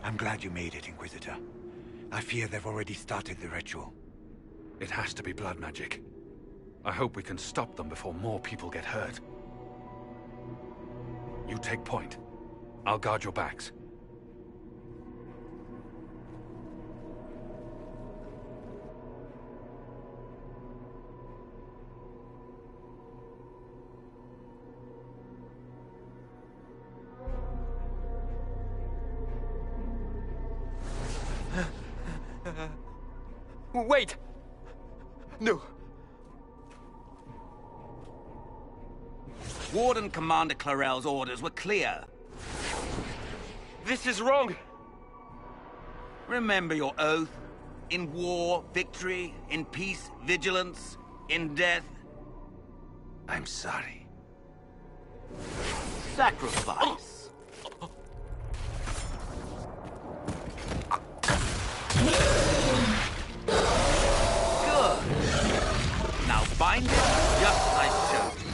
I'm glad you made it, Inquisitor. I fear they've already started the ritual. It has to be blood magic. I hope we can stop them before more people get hurt. You take point. I'll guard your backs. Wait! No. Warden Commander Clarel's orders were clear. This is wrong! Remember your oath. In war, victory. In peace, vigilance. In death, I'm sorry. sacrifice. Good. Now bind it just as I showed you.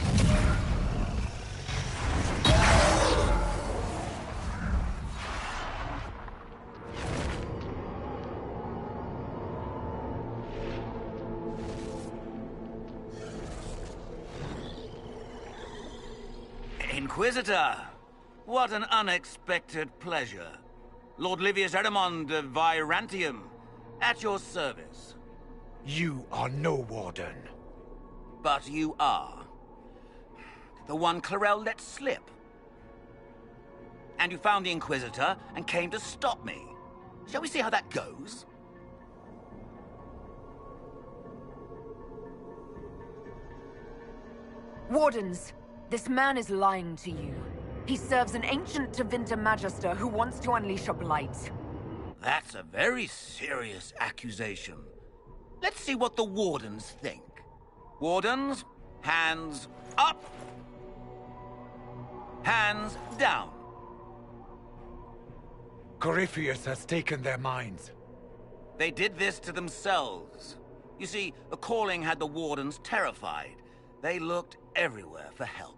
Inquisitor, what an unexpected pleasure. Lord Livius Erimond of Virantium, at your service. You are no warden. But you are. The one Clarel let slip. And you found the Inquisitor and came to stop me. Shall we see how that goes? Wardens, this man is lying to you. He serves an ancient Tevinter Magister who wants to unleash a blight. That's a very serious accusation. Let's see what the Wardens think. Wardens, hands up. Hands down. Corypheus has taken their minds. They did this to themselves. You see, the calling had the Wardens terrified. They looked everywhere for help.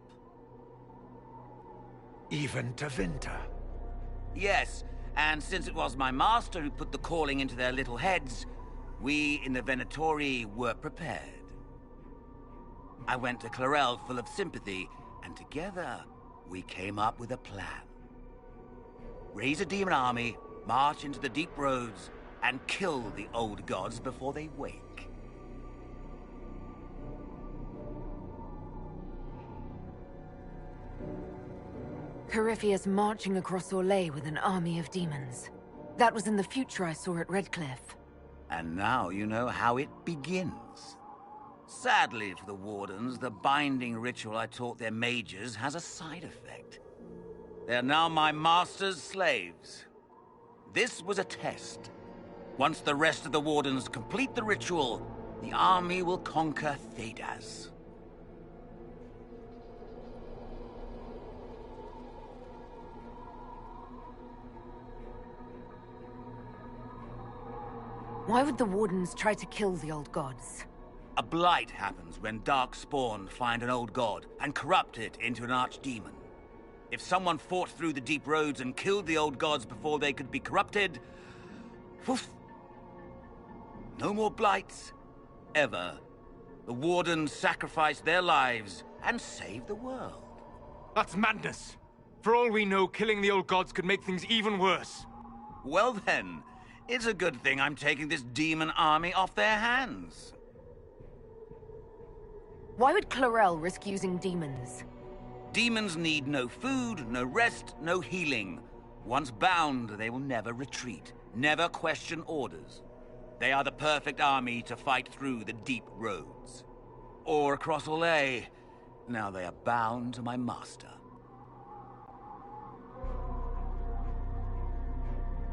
Even Tevinter. Yes, and since it was my master who put the calling into their little heads, we in the Venatori were prepared. I went to Clarel full of sympathy, and together we came up with a plan. Raise a demon army, march into the deep roads, and kill the old gods before they wake. Corypheus marching across Orlais with an army of demons. That was in the future I saw at Redcliffe. And now you know how it begins. Sadly for the Wardens, the binding ritual I taught their mages has a side effect. They are now my master's slaves. This was a test. Once the rest of the Wardens complete the ritual, the army will conquer Thedas. Why would the Wardens try to kill the old gods? A blight happens when dark spawn find an old god and corrupt it into an archdemon. If someone fought through the deep roads and killed the old gods before they could be corrupted, poof, no more blights, ever. The Wardens sacrificed their lives and saved the world. That's madness! For all we know, killing the old gods could make things even worse. Well then, it's a good thing I'm taking this demon army off their hands. Why would Clarel risk using demons? Demons need no food, no rest, no healing. Once bound, they will never retreat, never question orders. They are the perfect army to fight through the deep roads. Or across Orlais. Now they are bound to my master.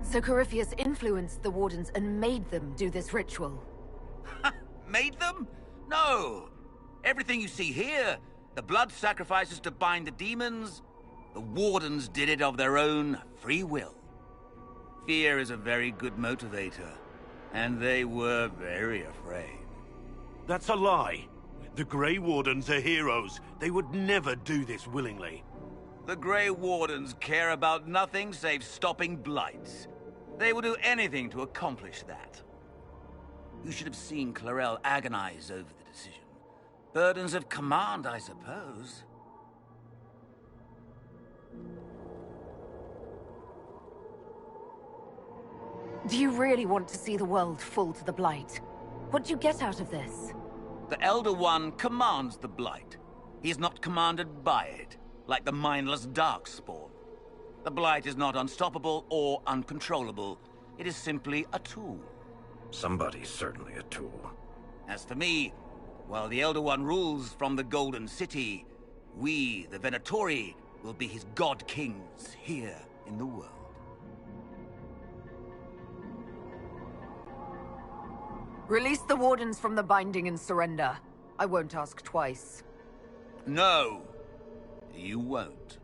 So Corypheus influenced the Wardens and made them do this ritual. Made them? No! Everything you see here, the blood sacrifices to bind the demons, the Wardens did it of their own free will. Fear is a very good motivator, and they were very afraid. That's a lie. The Grey Wardens are heroes. They would never do this willingly. The Grey Wardens care about nothing save stopping blights. They will do anything to accomplish that. You should have seen Clarel agonize over the decision. Burdens of command, I suppose. Do you really want to see the world fall to the Blight? What do you get out of this? The Elder One commands the Blight. He is not commanded by it, like the mindless Darkspawn. The Blight is not unstoppable or uncontrollable. It is simply a tool. Somebody's certainly a tool. As for me, while the Elder One rules from the Golden City, we, the Venatori, will be his god kings here in the world. Release the Wardens from the binding and surrender. I won't ask twice. No, you won't.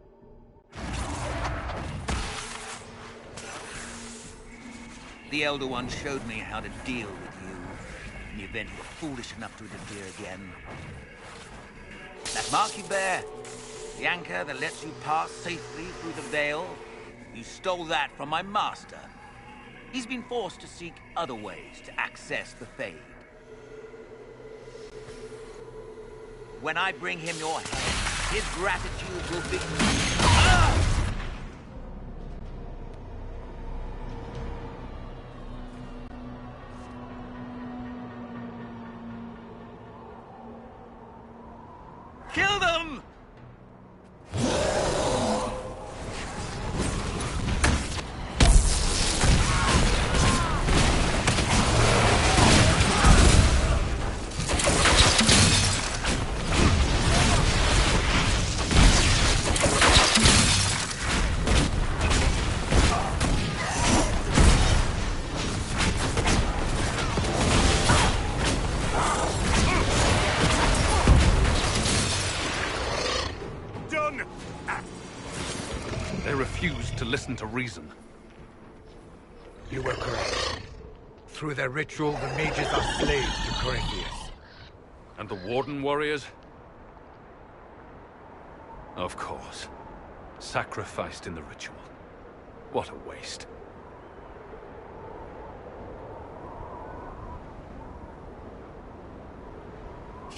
The Elder One showed me how to deal with you, in the event you were foolish enough to interfere again. That mark you bear, the anchor that lets you pass safely through the veil, you stole that from my master. He's been forced to seek other ways to access the Fade. When I bring him your head, his gratitude will be... Ah! Kill them! They refused to listen to reason. You were correct. Through their ritual, the mages are slaves to Corypheus. And the Warden warriors? Of course. Sacrificed in the ritual. What a waste.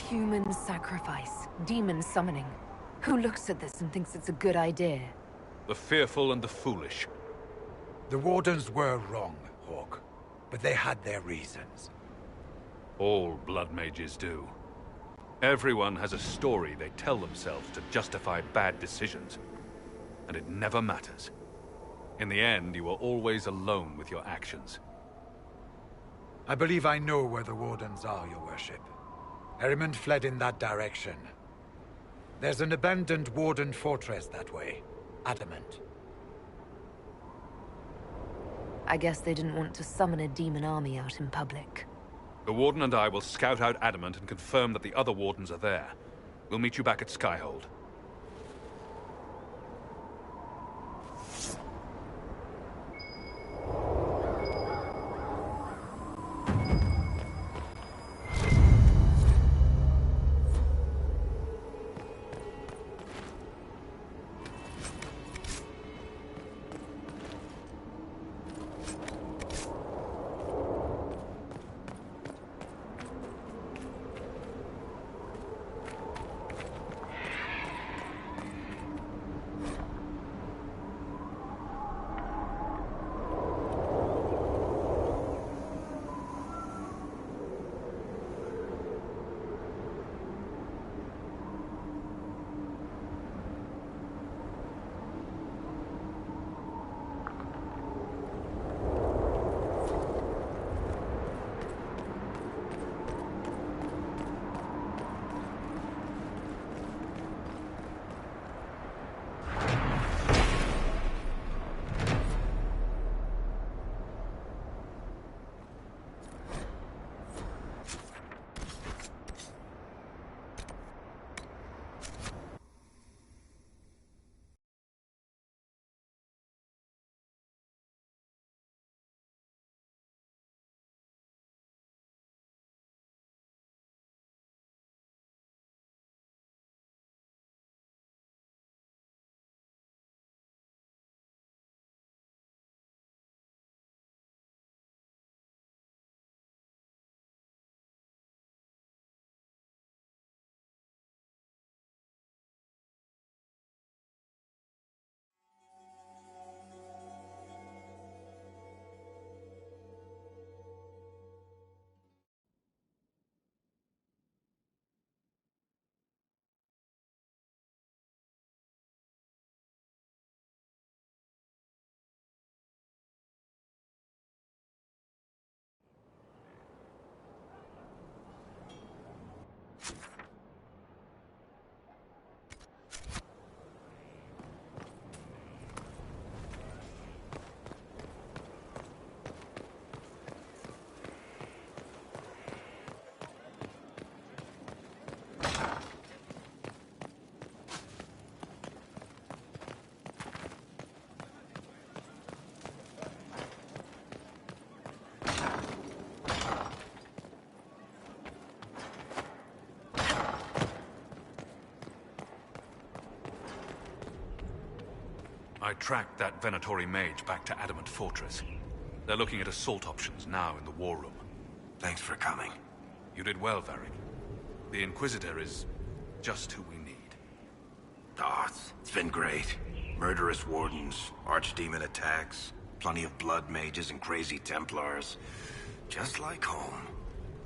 Human sacrifice. Demon summoning. Who looks at this and thinks it's a good idea? The fearful and the foolish. The Wardens were wrong, Hawk. But they had their reasons. All blood mages do. Everyone has a story they tell themselves to justify bad decisions. And it never matters. In the end, you are always alone with your actions. I believe I know where the Wardens are, Your Worship. Erimond fled in that direction. There's an abandoned Warden fortress that way. Adamant. I guess they didn't want to summon a demon army out in public. The Warden and I will scout out Adamant and confirm that the other Wardens are there. We'll meet you back at Skyhold. I tracked that Venatori mage back to Adamant Fortress. They're looking at assault options now in the war room. Thanks for coming. You did well, Varric. The Inquisitor is just who we need. Oh, it's been great. Murderous wardens, archdemon attacks, plenty of blood mages and crazy Templars. Just like home.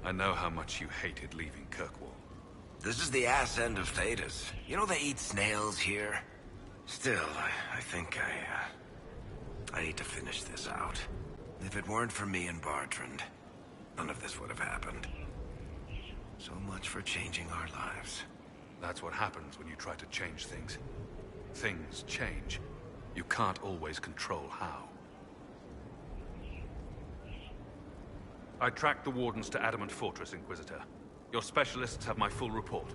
I know how much you hated leaving Kirkwall. This is the ass end of Thedas. You know they eat snails here? Still, I think I need to finish this out. If it weren't for me and Bartrand, none of this would have happened. So much for changing our lives. That's what happens when you try to change things. Things change. You can't always control how. I tracked the Wardens to Adamant Fortress, Inquisitor. Your specialists have my full report.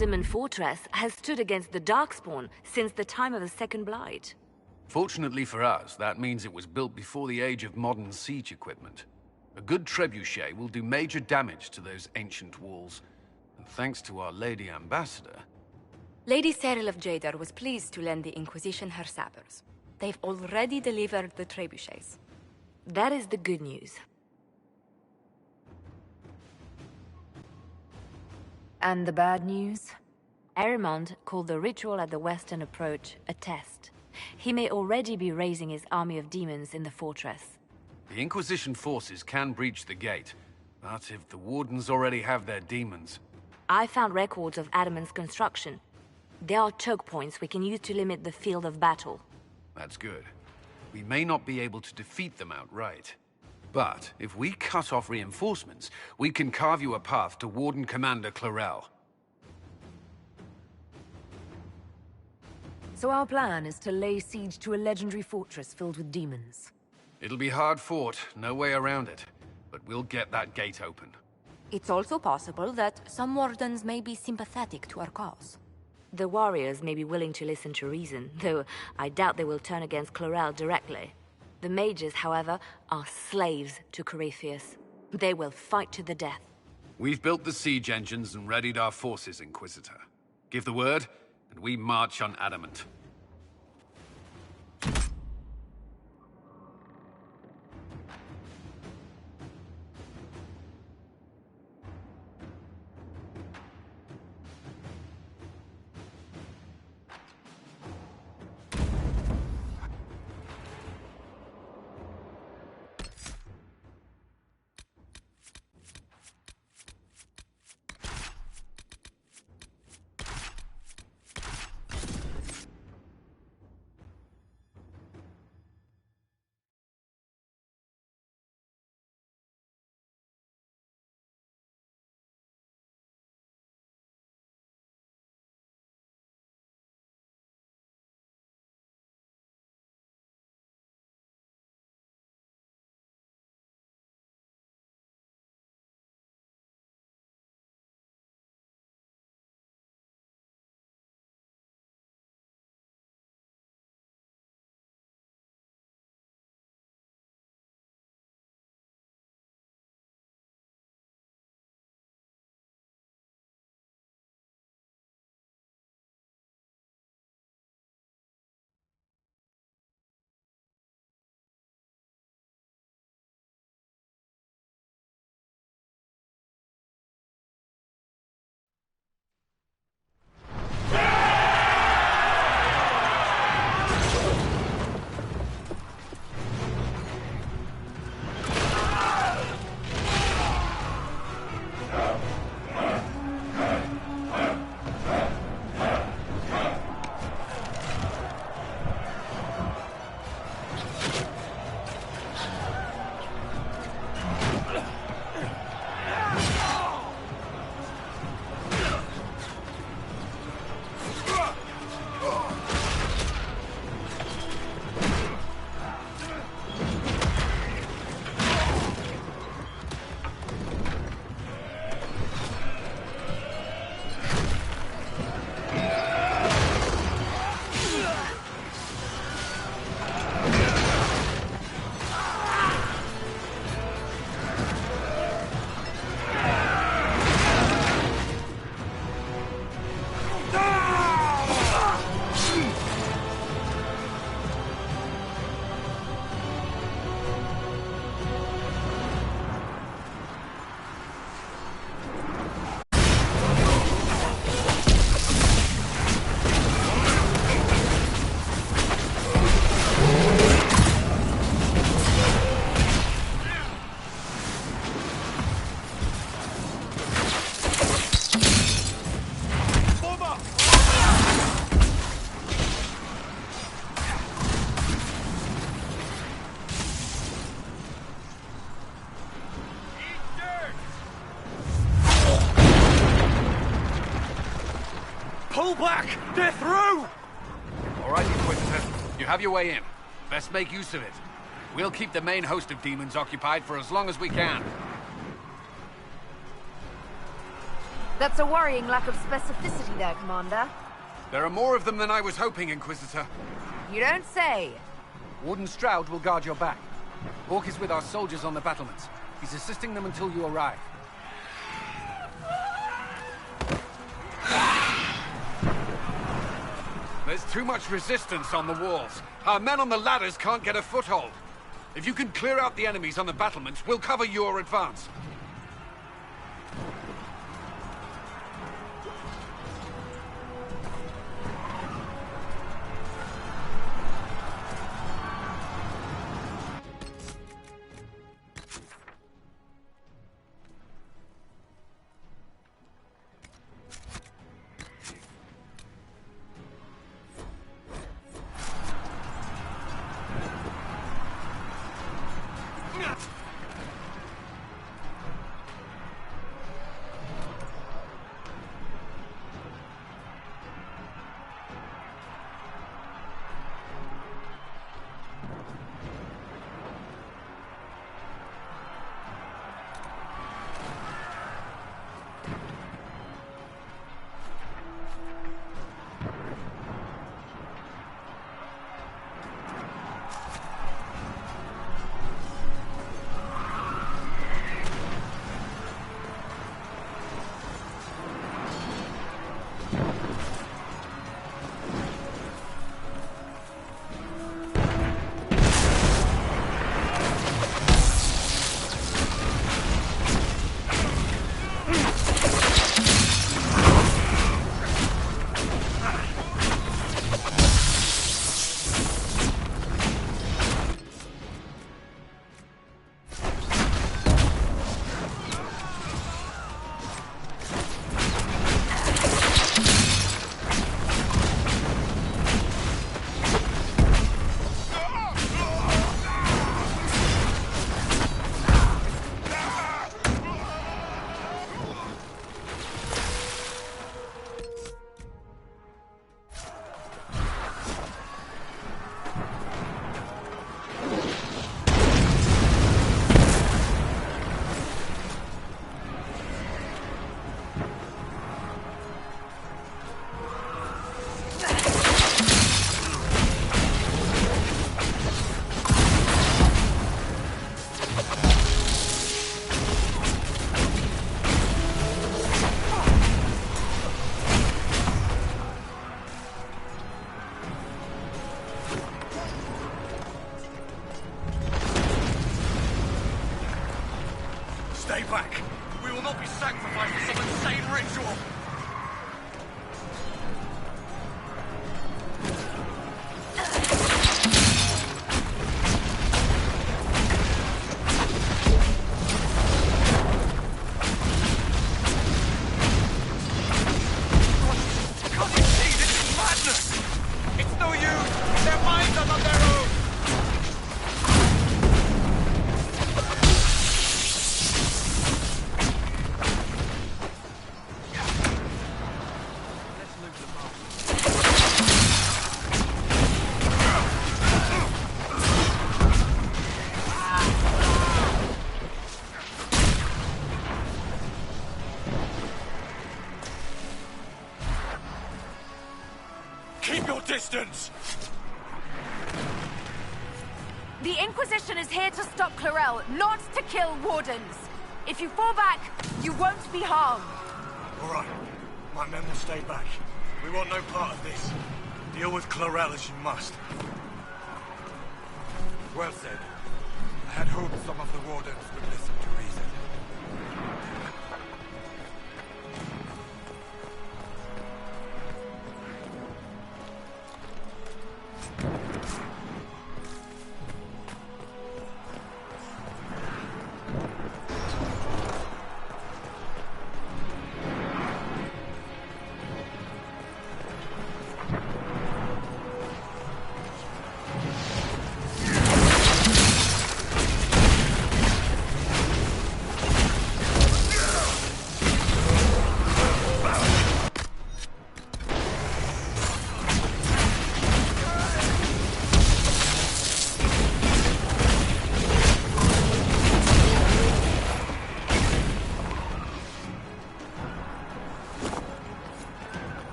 Adamant Fortress has stood against the Darkspawn since the time of the Second Blight. Fortunately for us, that means it was built before the age of modern siege equipment. A good trebuchet will do major damage to those ancient walls. And thanks to our Lady Ambassador... Lady Cyril of Jadar was pleased to lend the Inquisition her sappers. They've already delivered the trebuchets. That is the good news. And the bad news? Erimond called the ritual at the western approach a test. He may already be raising his army of demons in the fortress. The Inquisition forces can breach the gate, but if the Wardens already have their demons... I found records of Adamant's construction. There are choke points we can use to limit the field of battle. That's good. We may not be able to defeat them outright. But if we cut off reinforcements, we can carve you a path to Warden Commander Clarel. So our plan is to lay siege to a legendary fortress filled with demons. It'll be hard fought, no way around it. But we'll get that gate open. It's also possible that some Wardens may be sympathetic to our cause. The warriors may be willing to listen to reason, though I doubt they will turn against Clarel directly. The mages, however, are slaves to Corypheus. They will fight to the death. We've built the siege engines and readied our forces, Inquisitor. Give the word, and we march on Adamant. Pull back! They're through! All right, Inquisitor. You have your way in. Best make use of it. We'll keep the main host of demons occupied for as long as we can. That's a worrying lack of specificity there, Commander. There are more of them than I was hoping, Inquisitor. You don't say. Warden Stroud will guard your back. Hawk is with our soldiers on the battlements. He's assisting them until you arrive. There's too much resistance on the walls. Our men on the ladders can't get a foothold. If you can clear out the enemies on the battlements, we'll cover your advance. Stay back! We will not be sacrificed for some insane ritual! Can't you see? This is madness! It's no use! Their minds are not their own! Keep your distance! The Inquisition is here to stop Clarel, not to kill Wardens. If you fall back, you won't be harmed. All right. My men will stay back. We want no part of this. Deal with Clarel as you must. Well said. I had hoped some of the Wardens would listen to reason.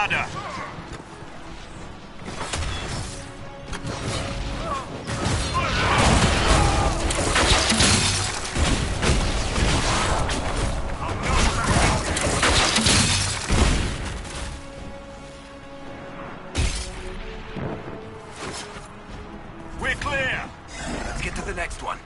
ladder! We're clear! Let's get to the next one.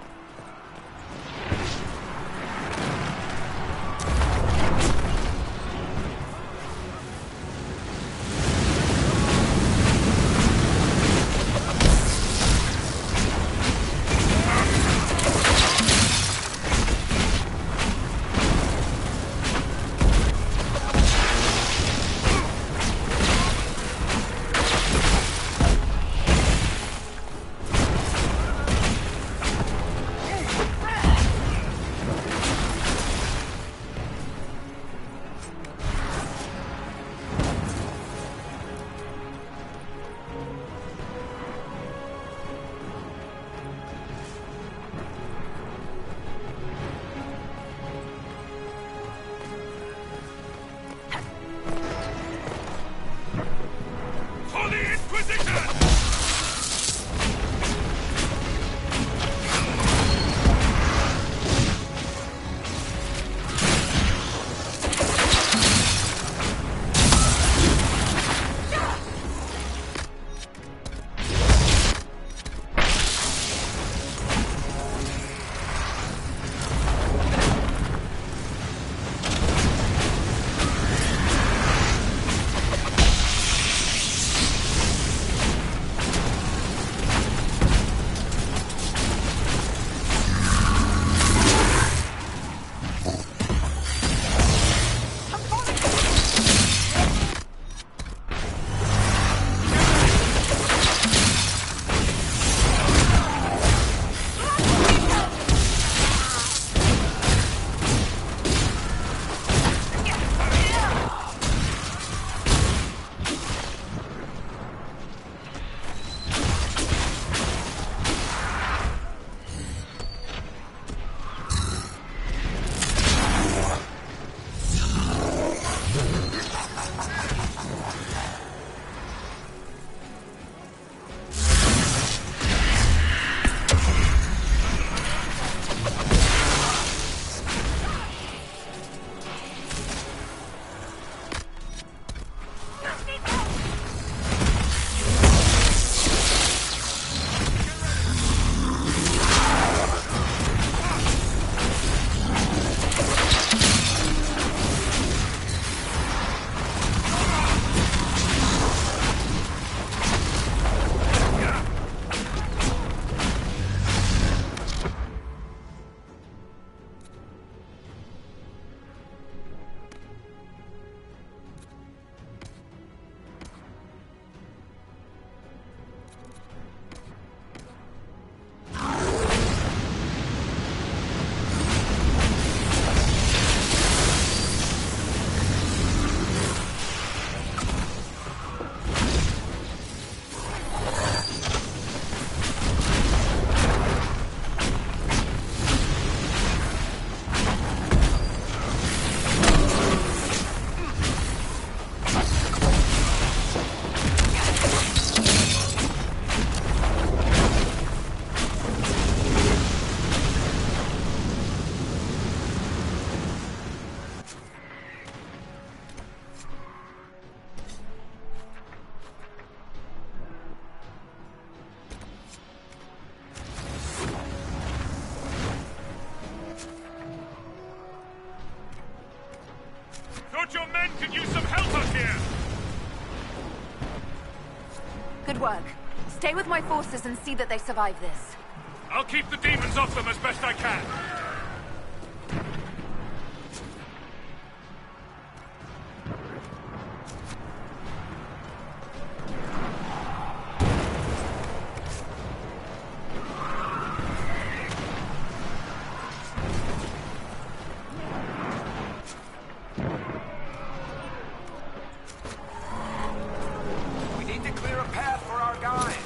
For the Inquisition! Thought your men could use some help up here! Good work. Stay with my forces and see that they survive this. I'll keep the demons off them as best I can. We need to clear a path for our guys.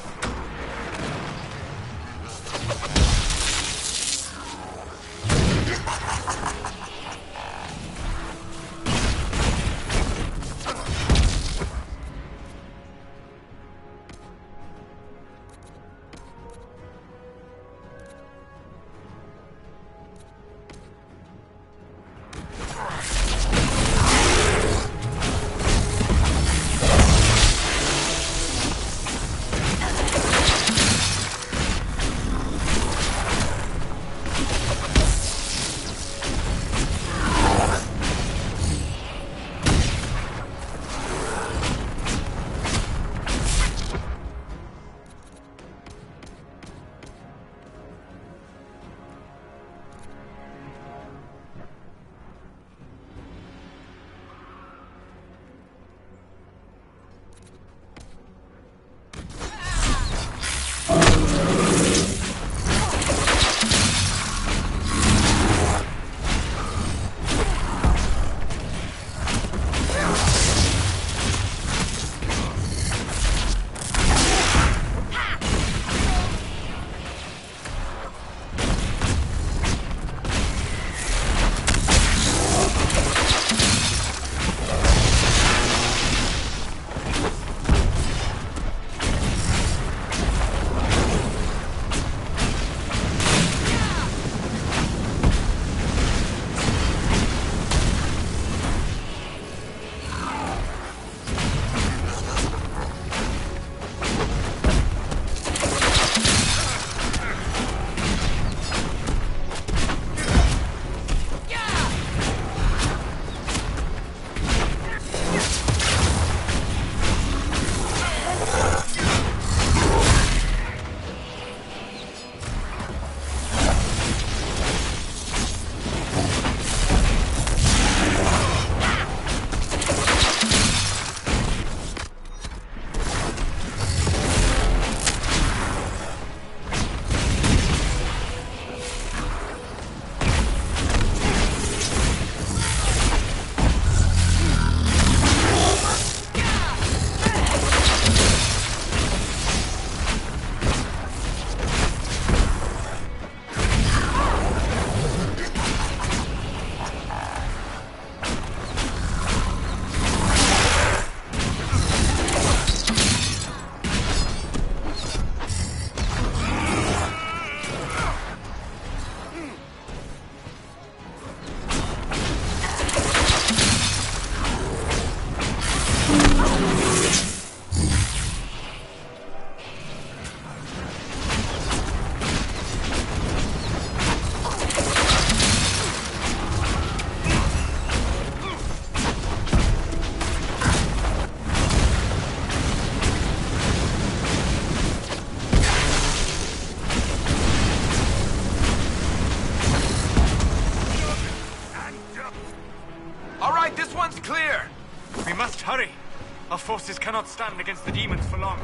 forces cannot stand against the demons for long.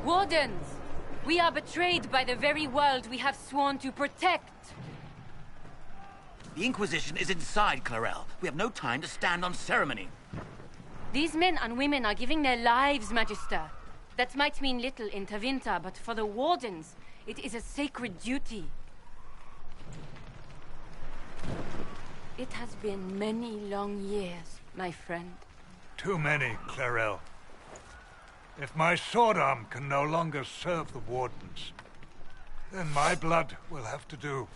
Wardens! We are betrayed by the very world we have sworn to protect. The Inquisition is inside, Clarel. We have no time to stand on ceremony. These men and women are giving their lives, Magister. That might mean little in Tavinta, but for the Wardens, it is a sacred duty. It has been many long years, my friend. Too many, Clarel. If my sword arm can no longer serve the Wardens, then my blood will have to do.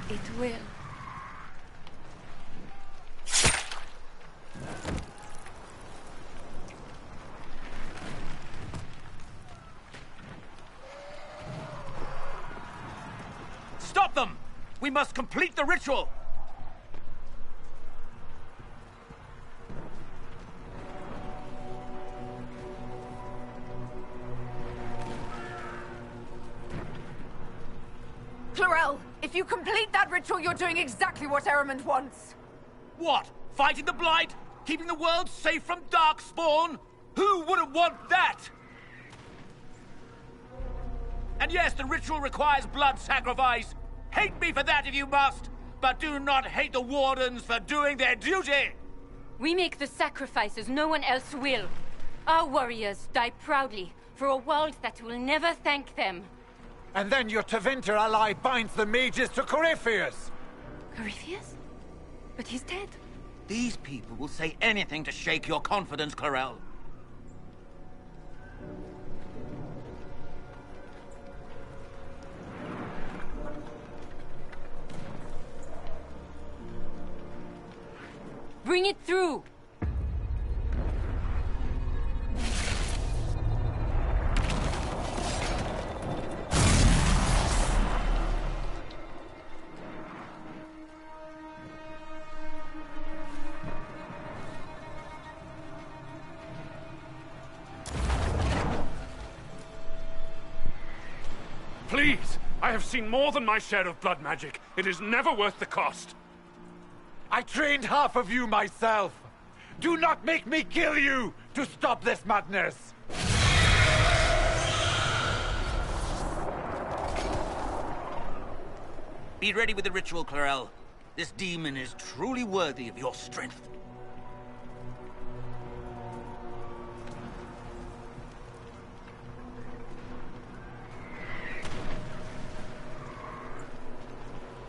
It will. Stop them! We must complete the ritual! Clarel, if you complete that ritual, you're doing exactly what Ehrman wants. What? Fighting the Blight? Keeping the world safe from Darkspawn? Who wouldn't want that? And yes, the ritual requires blood sacrifice. Hate me for that if you must, but do not hate the Wardens for doing their duty! We make the sacrifices no one else will. Our warriors die proudly for a world that will never thank them. And then your Tavinta ally binds the mages to Corypheus! Corypheus? But he's dead. These people will say anything to shake your confidence, Clarel. Bring it through! Please! I have seen more than my share of blood magic. It is never worth the cost. I trained half of you myself! Do not make me kill you to stop this madness! Be ready with the ritual, Clarel. This demon is truly worthy of your strength.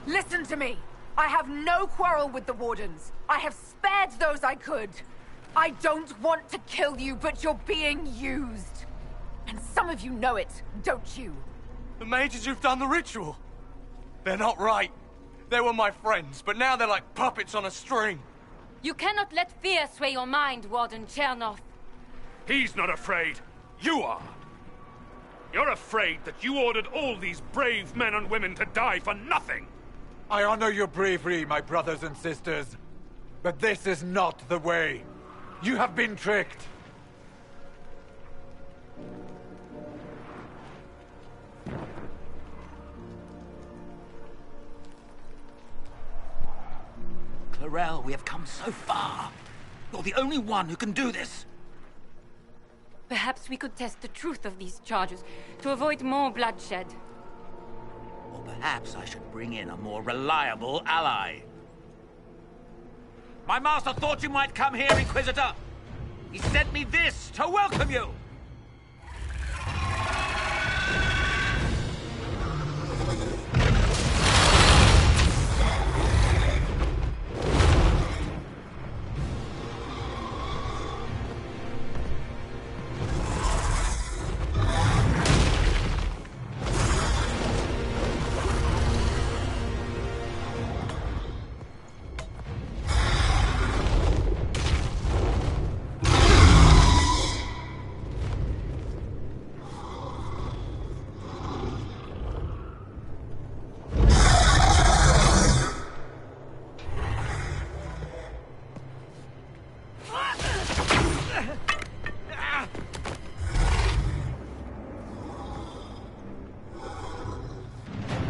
Listen to me! I have no quarrel with the Wardens. I have spared those I could. I don't want to kill you, but you're being used. And some of you know it, don't you? The mages who've done the ritual. They're not right. They were my friends, but now they're like puppets on a string. You cannot let fear sway your mind, Warden Chernoff. He's not afraid. You are. You're afraid that you ordered all these brave men and women to die for nothing! I honor your bravery, my brothers and sisters. But this is not the way. You have been tricked. Clarel, we have come so far. You're the only one who can do this. Perhaps we could test the truth of these charges to avoid more bloodshed. Or perhaps I should bring in a more reliable ally. My master thought you might come here, Inquisitor. He sent me this to welcome you.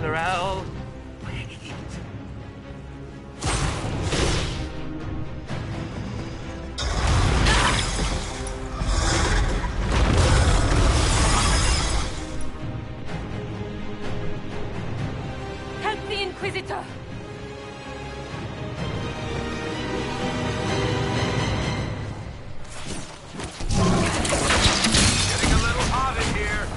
Clarel, wait. Help the Inquisitor! Getting a little hot in here.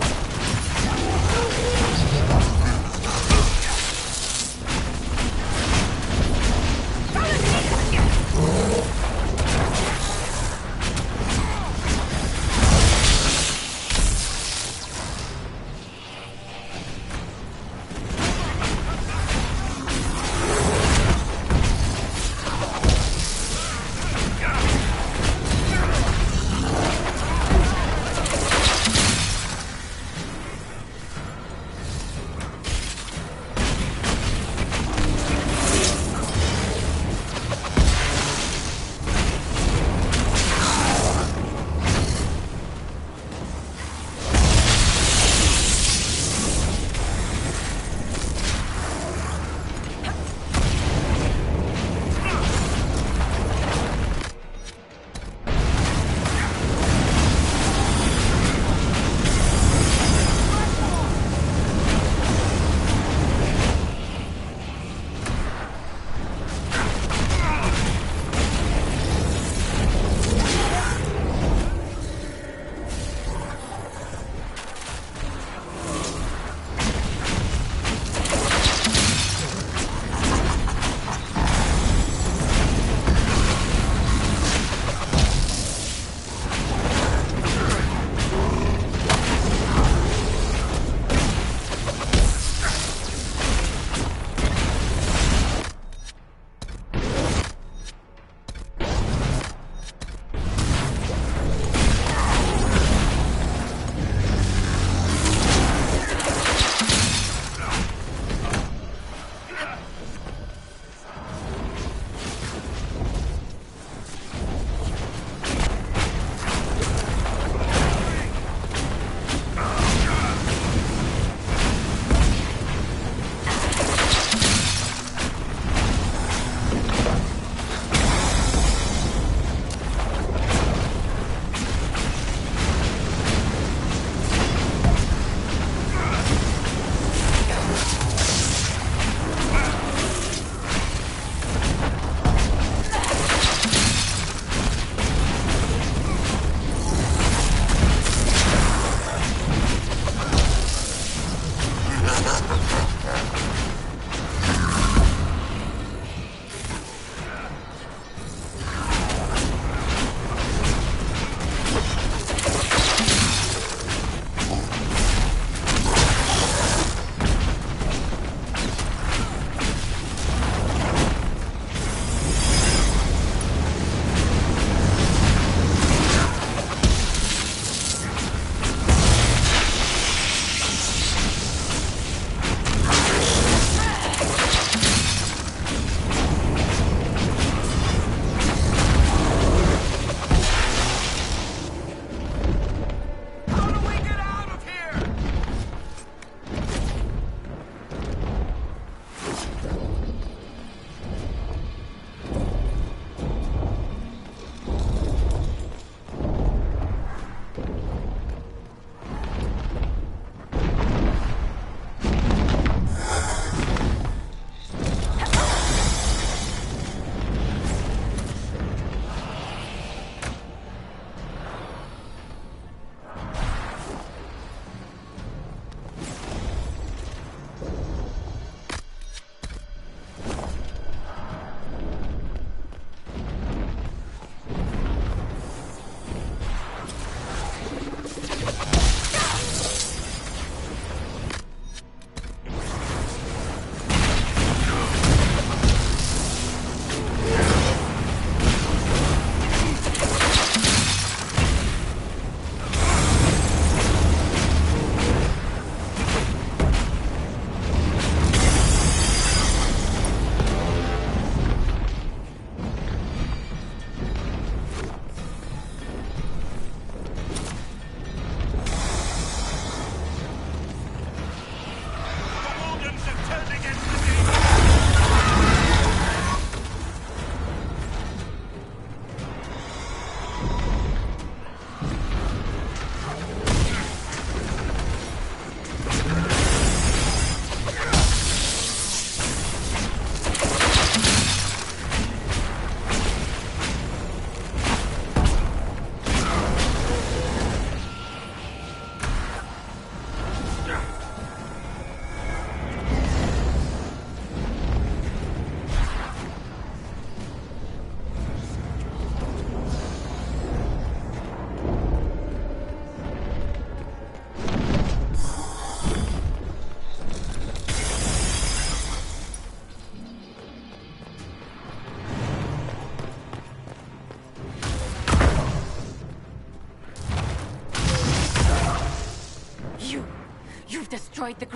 destroyed the...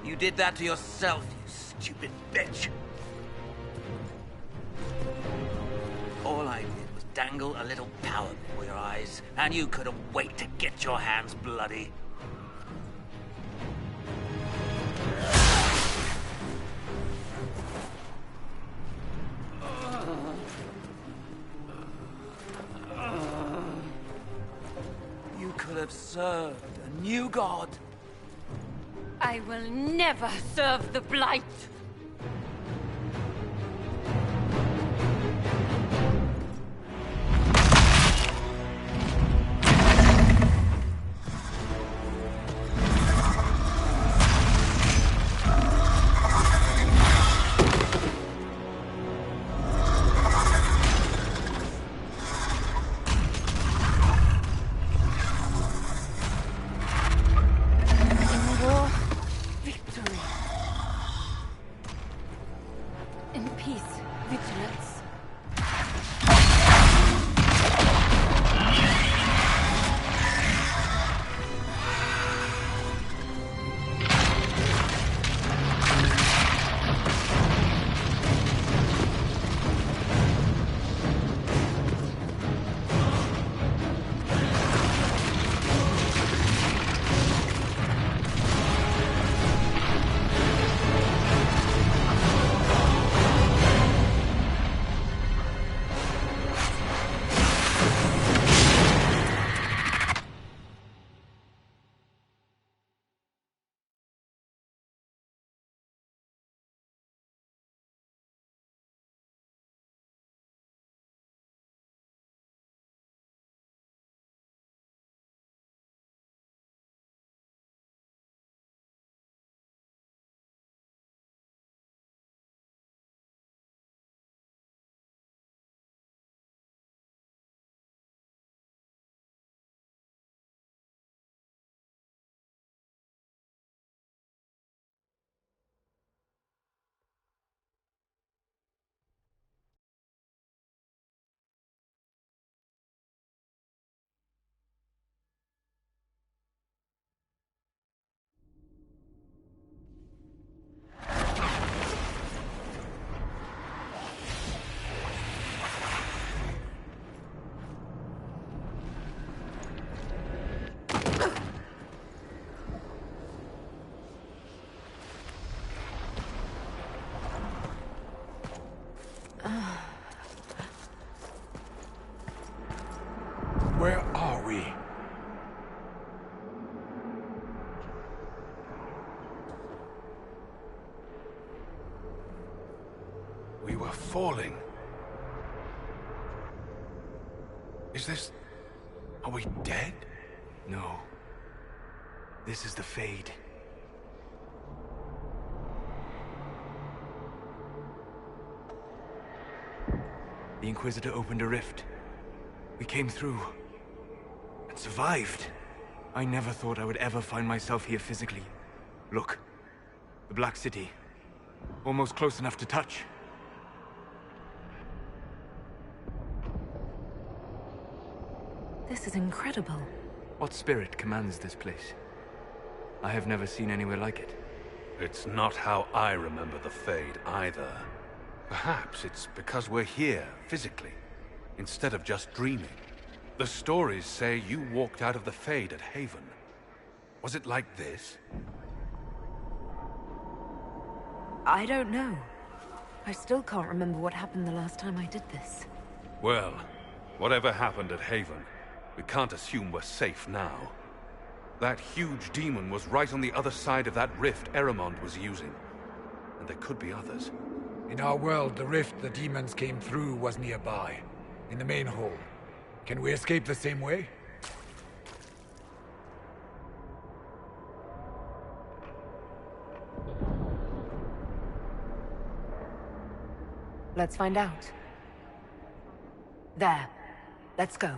You did that to yourself, you stupid bitch. All I did was dangle a little power before your eyes, and you couldn't wait to get your hands bloody. You could have served a new god. I will never serve the Blight! Where are we? We were falling. Is this... Are we dead? No. This is the Fade. The Inquisitor opened a rift. We came through. And survived. I never thought I would ever find myself here physically. Look. The Black City. Almost close enough to touch. This is incredible. What spirit commands this place? I have never seen anywhere like it. It's not how I remember the Fade, either. Perhaps it's because we're here, physically, instead of just dreaming. The stories say you walked out of the Fade at Haven. Was it like this? I don't know. I still can't remember what happened the last time I did this. Well, whatever happened at Haven, we can't assume we're safe now. That huge demon was right on the other side of that rift Eramond was using. And there could be others. In our world, the rift the demons came through was nearby, in the main hall. Can we escape the same way? Let's find out. There. Let's go.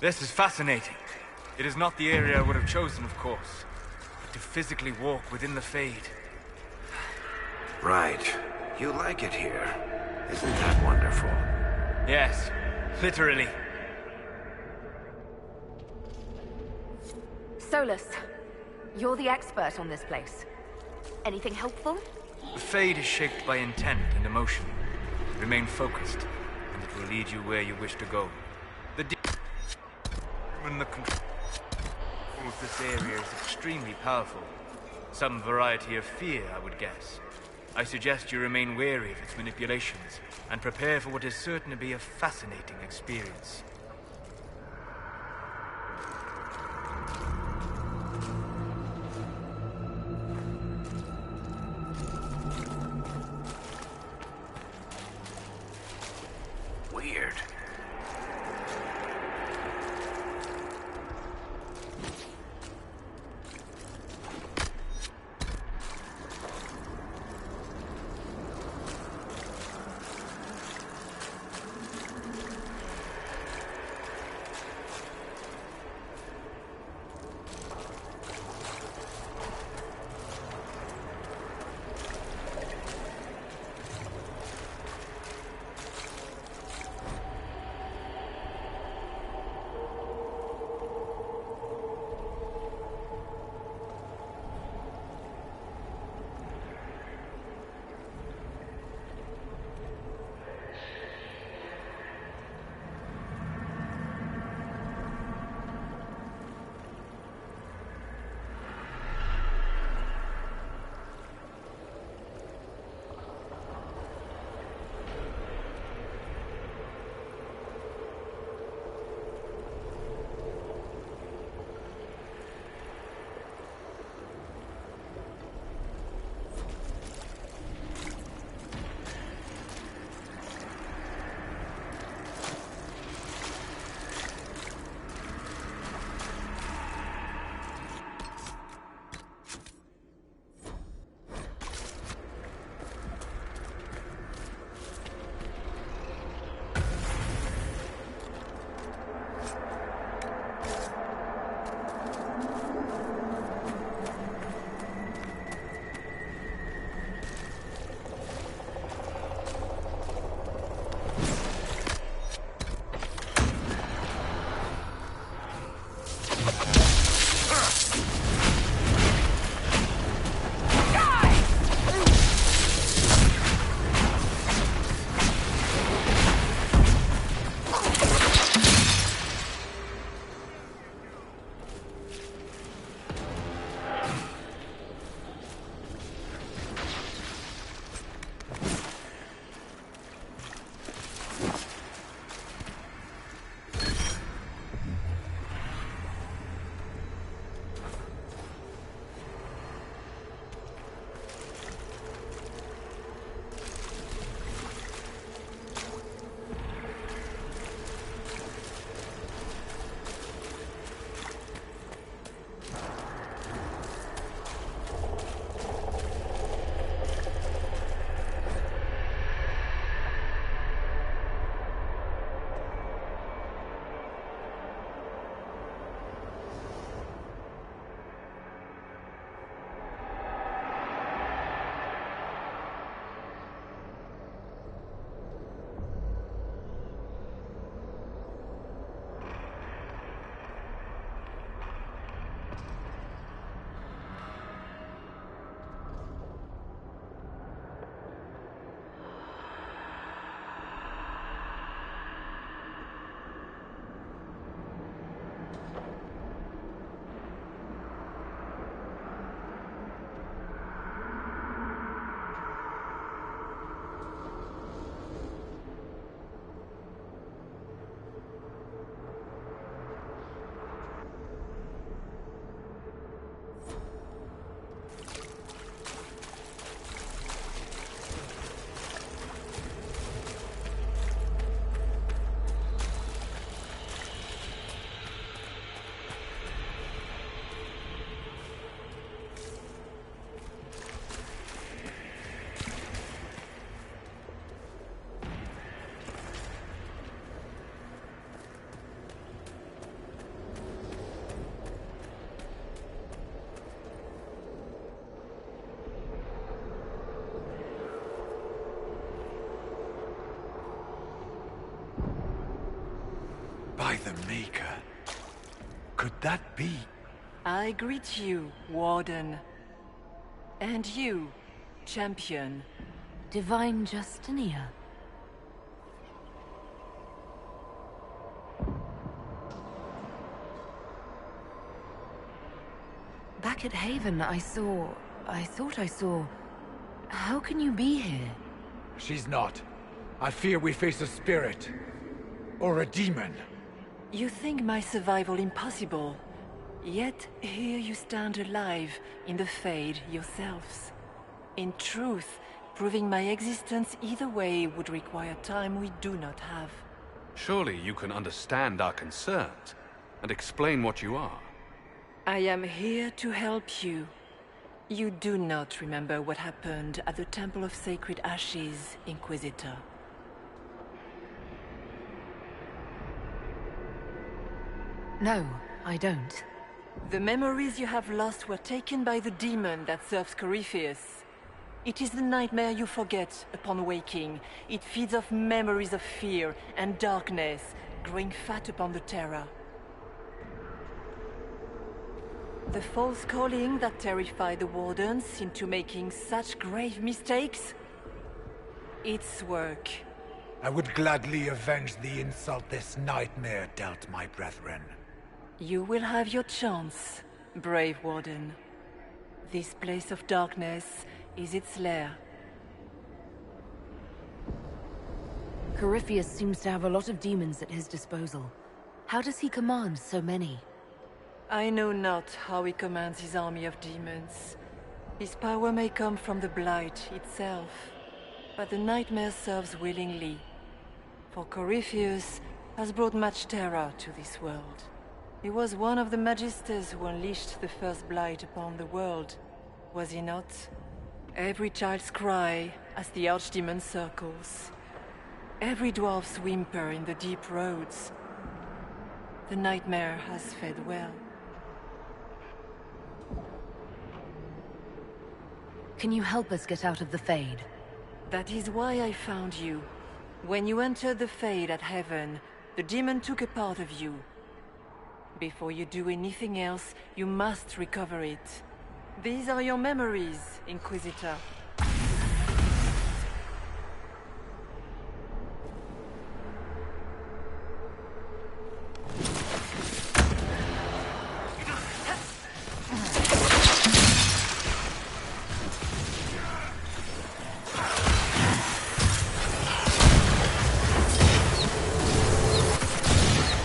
This is fascinating. It is not the area I would have chosen, of course. But to physically walk within the Fade. Right. You like it here. Isn't that wonderful? Yes, literally. Solus, you're the expert on this place. Anything helpful? The Fade is shaped by intent and emotion. Remain focused, and it will lead you where you wish to go. The and the control of this area is extremely powerful. Some variety of fear, I would guess. I suggest you remain wary of its manipulations, and prepare for what is certain to be a fascinating experience. Weird. the Maker. Could that be? I greet you, Warden. And you, Champion. Divine Justinia. Back at Haven, I thought I saw... How can you be here? She's not. I fear we face a spirit. Or a demon. You think my survival impossible. Yet here you stand alive in the Fade yourselves. In truth, proving my existence either way would require time we do not have. Surely you can understand our concerns and explain what you are. I am here to help you. You do not remember what happened at the Temple of Sacred Ashes, Inquisitor. No, I don't. The memories you have lost were taken by the demon that serves Corypheus. It is the nightmare you forget upon waking. It feeds off memories of fear and darkness, growing fat upon the terror. The false calling that terrified the Wardens into making such grave mistakes? Its work. I would gladly avenge the insult this nightmare dealt my brethren. You will have your chance, brave Warden. This place of darkness is its lair. Corypheus seems to have a lot of demons at his disposal. How does he command so many? I know not how he commands his army of demons. His power may come from the Blight itself, but the nightmare serves willingly. For Corypheus has brought much terror to this world. He was one of the Magisters who unleashed the first Blight upon the world, was he not? Every child's cry as the Archdemon circles. Every dwarf's whimper in the deep roads. The nightmare has fed well. Can you help us get out of the Fade? That is why I found you. When you entered the Fade at Heaven, the demon took a part of you. Before you do anything else, you must recover it. These are your memories, Inquisitor.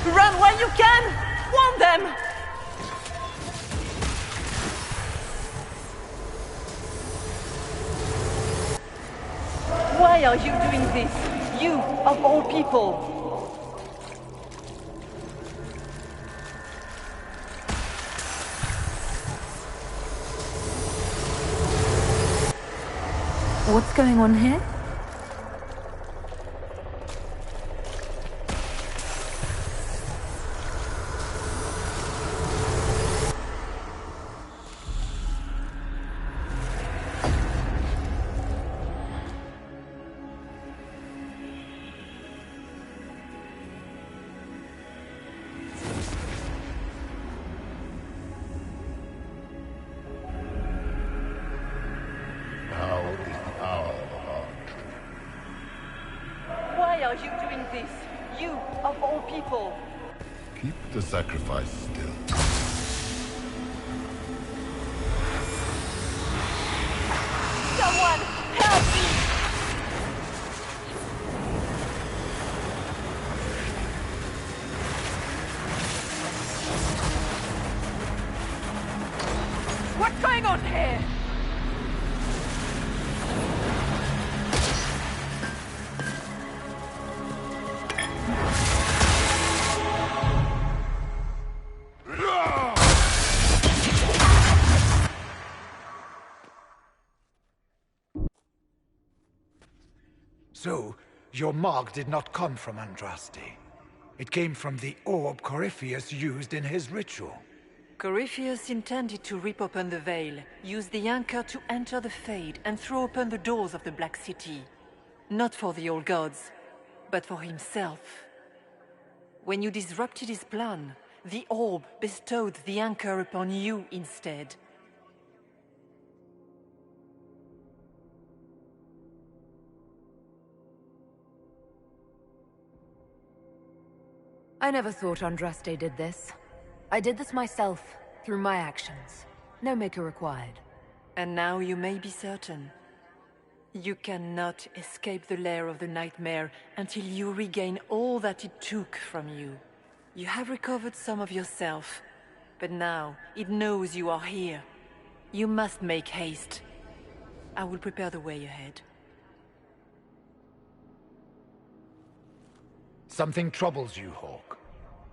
Run while you can! Warn them! Why are you doing this? You, of all people! What's going on here? Why are you doing this? You, of all people! Keep the sacrifice still. Someone, help me! What's going on here? So, your mark did not come from Andraste. It came from the orb Corypheus used in his ritual. Corypheus intended to rip open the veil, use the anchor to enter the Fade, and throw open the doors of the Black City. Not for the old gods, but for himself. When you disrupted his plan, the orb bestowed the anchor upon you instead. I never thought Andraste did this. I did this myself, through my actions. No maker required. And now you may be certain. You cannot escape the lair of the nightmare until you regain all that it took from you. You have recovered some of yourself, but now it knows you are here. You must make haste. I will prepare the way ahead. Something troubles you, Hawk.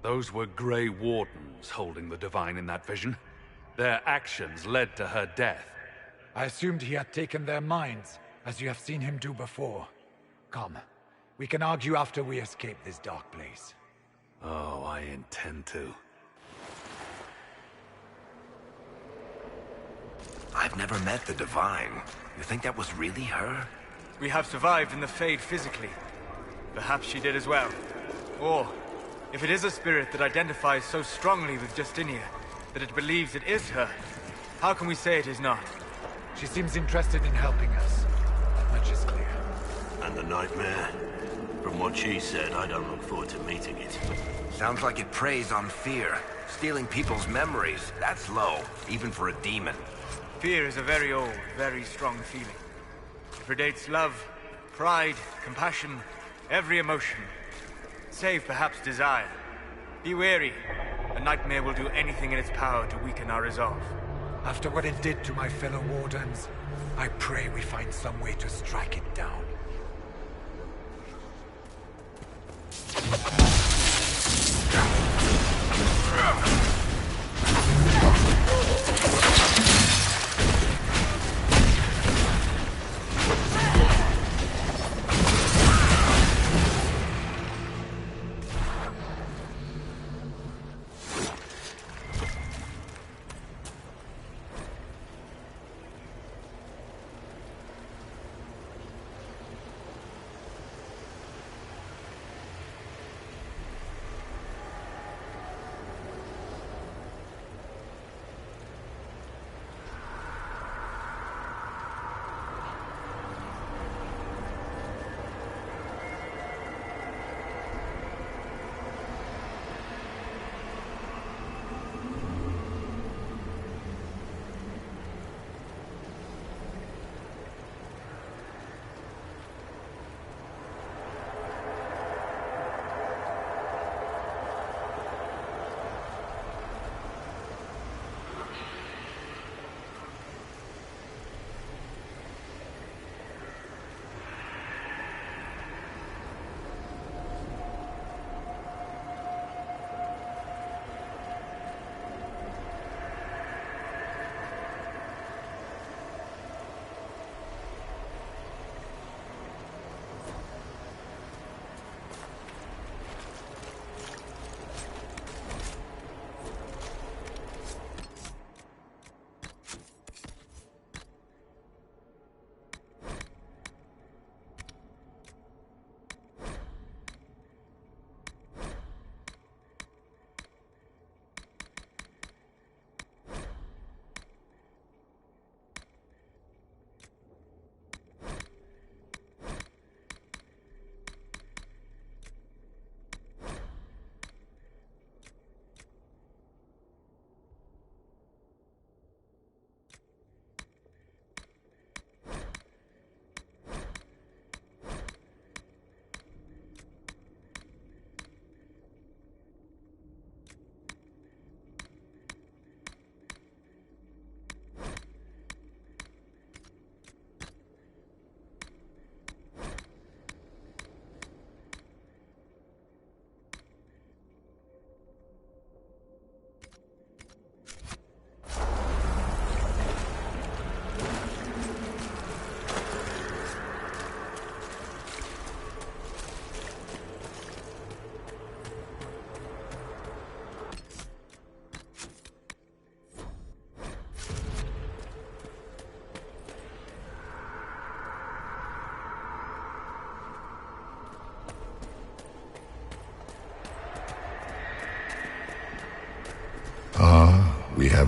Those were Grey Wardens holding the Divine in that vision. Their actions led to her death. I assumed he had taken their minds, as you have seen him do before. Come, we can argue after we escape this dark place. Oh, I intend to. I've never met the Divine. You think that was really her? We have survived in the Fade physically. Perhaps she did as well. Or, if it is a spirit that identifies so strongly with Justinia, that it believes it is her, how can we say it is not? She seems interested in helping us. That much is clear. And the nightmare? From what she said, I don't look forward to meeting it. Sounds like it preys on fear. Stealing people's memories. That's low, even for a demon. Fear is a very old, very strong feeling. It predates love, pride, compassion, every emotion. Save perhaps desire. Be wary. A nightmare will do anything in its power to weaken our resolve. After what it did to my fellow Wardens, I pray we find some way to strike it down.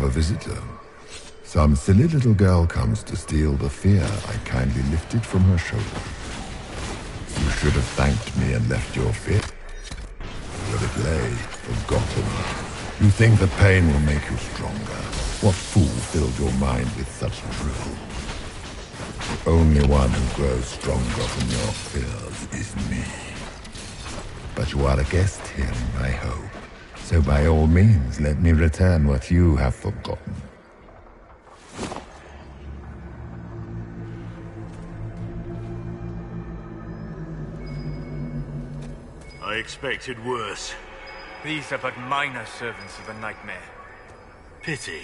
have a visitor. Some silly little girl comes to steal the fear I kindly lifted from her shoulders. You should have thanked me and left your fear. Where it lay, forgotten. You think the pain will make you stronger. What fool filled your mind with such drivel? The only one who grows stronger from your fears is me. But you are a guest here, I hope. So by all means, let me return what you have forgotten. I expected worse. These are but minor servants of the nightmare. Pity.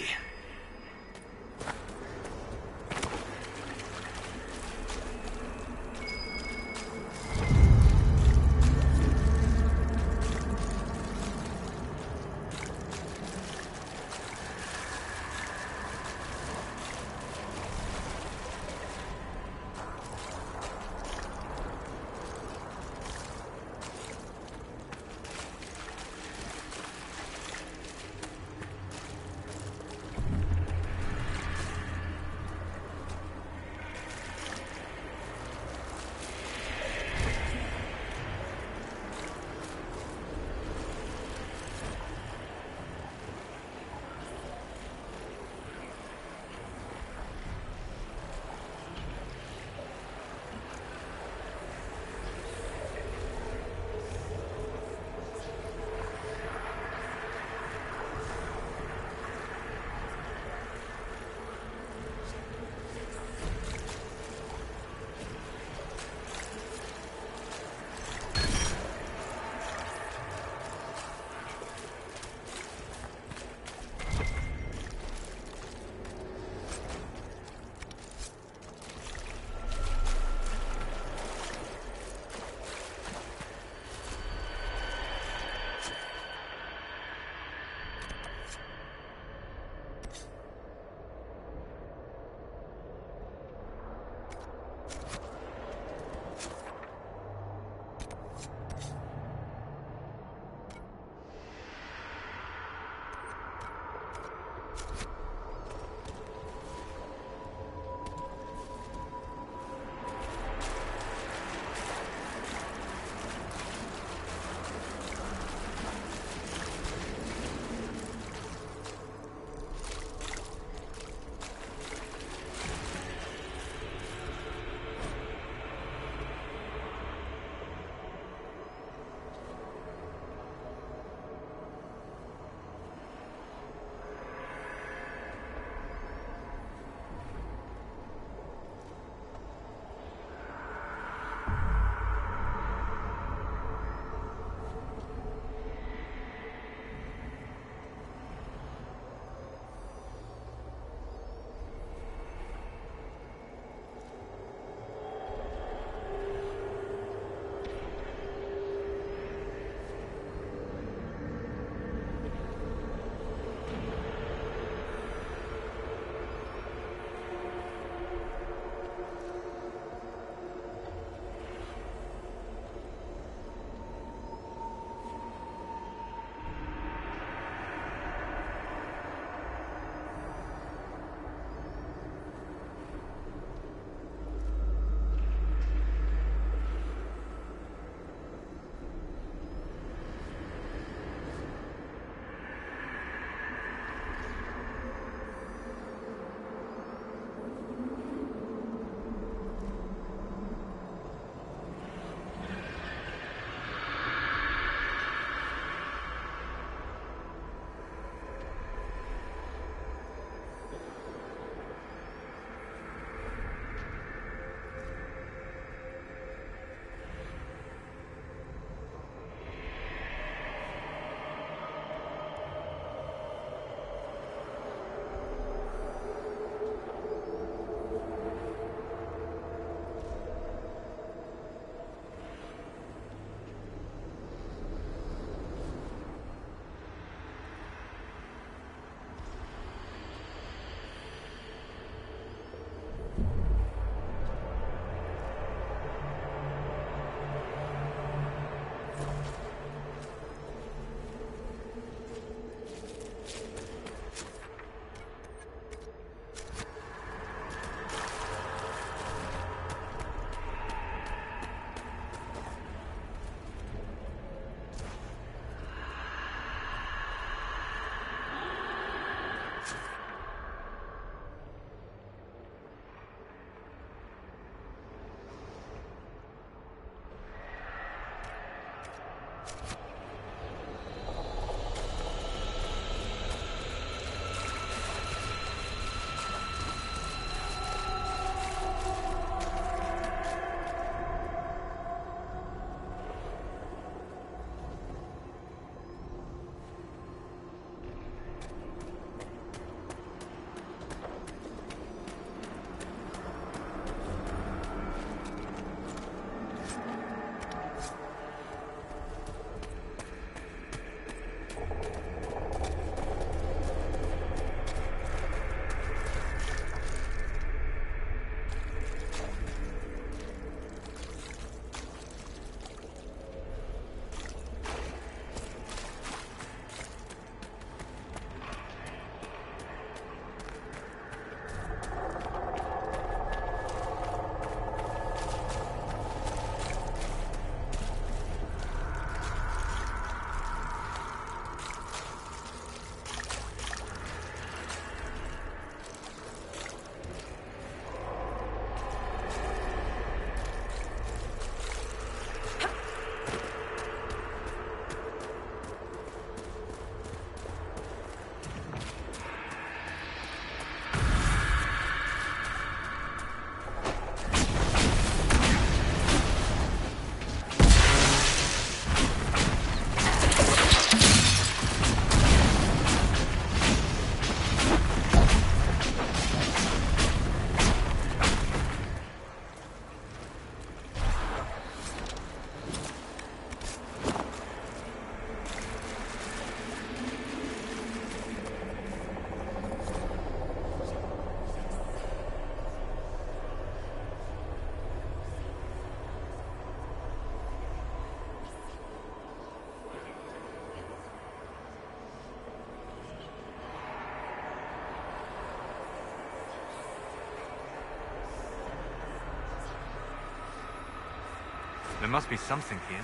There must be something here.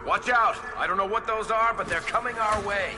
Watch out! I don't know what those are, but they're coming our way.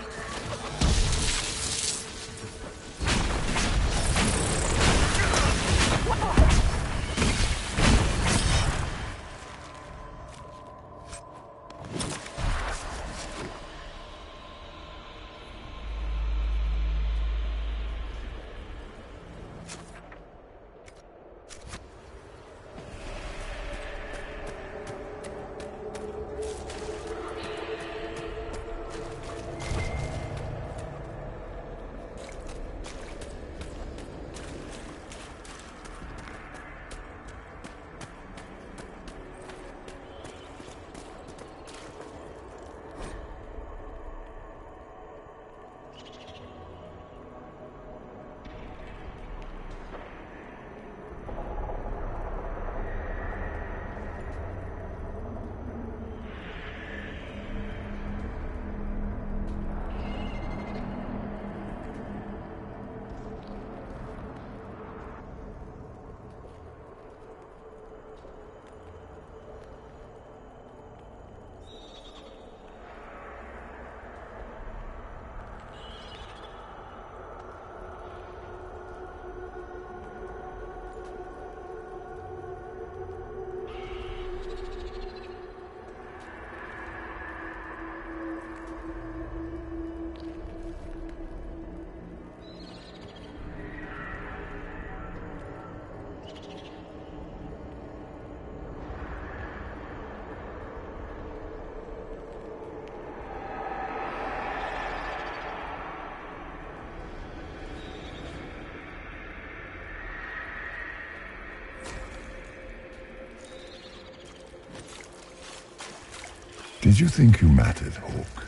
Did you think you mattered, Hawk?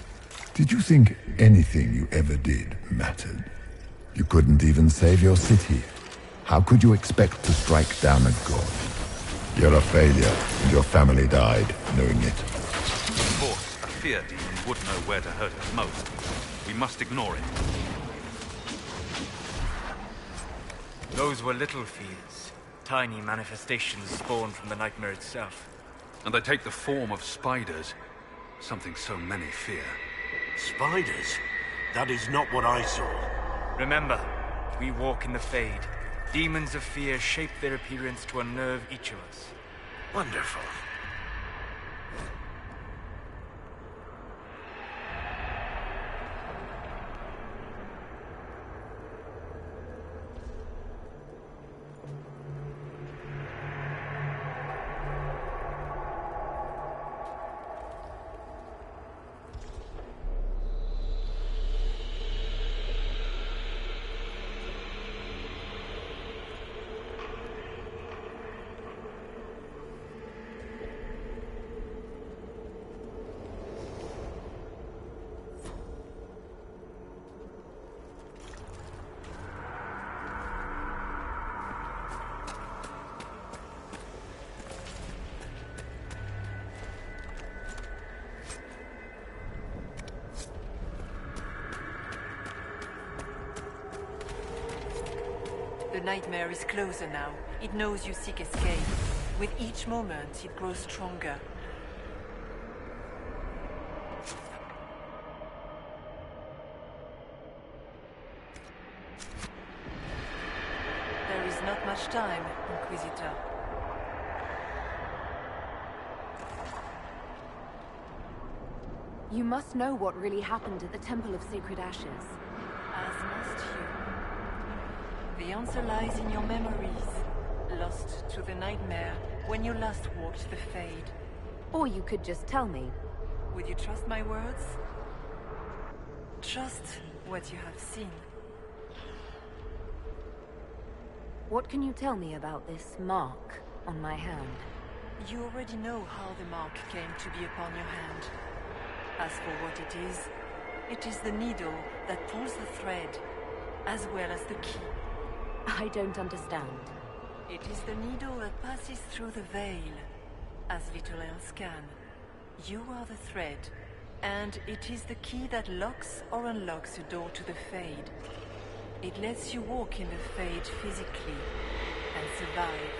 Did you think anything you ever did mattered? You couldn't even save your city. How could you expect to strike down a god? You're a failure, and your family died knowing it. Of course, a fear demon would know where to hurt us most. We must ignore it. Those were little fears. Tiny manifestations spawned from the nightmare itself. And they take the form of spiders. Something so many fear. Spiders? That is not what I saw. Remember, we walk in the Fade. Demons of fear shape their appearance to unnerve each of us. Wonderful. The nightmare is closer now. It knows you seek escape. With each moment, it grows stronger. There is not much time, Inquisitor. You must know what really happened at the Temple of Sacred Ashes. As must you. The answer lies in your memories, lost to the nightmare when you last walked the Fade. Or you could just tell me. Would you trust my words? Trust what you have seen. What can you tell me about this mark on my hand? You already know how the mark came to be upon your hand. As for what it is the needle that pulls the thread, as well as the key. I don't understand. It is the needle that passes through the veil, as little else can. You are the thread, and it is the key that locks or unlocks a door to the Fade. It lets you walk in the Fade physically, and survive.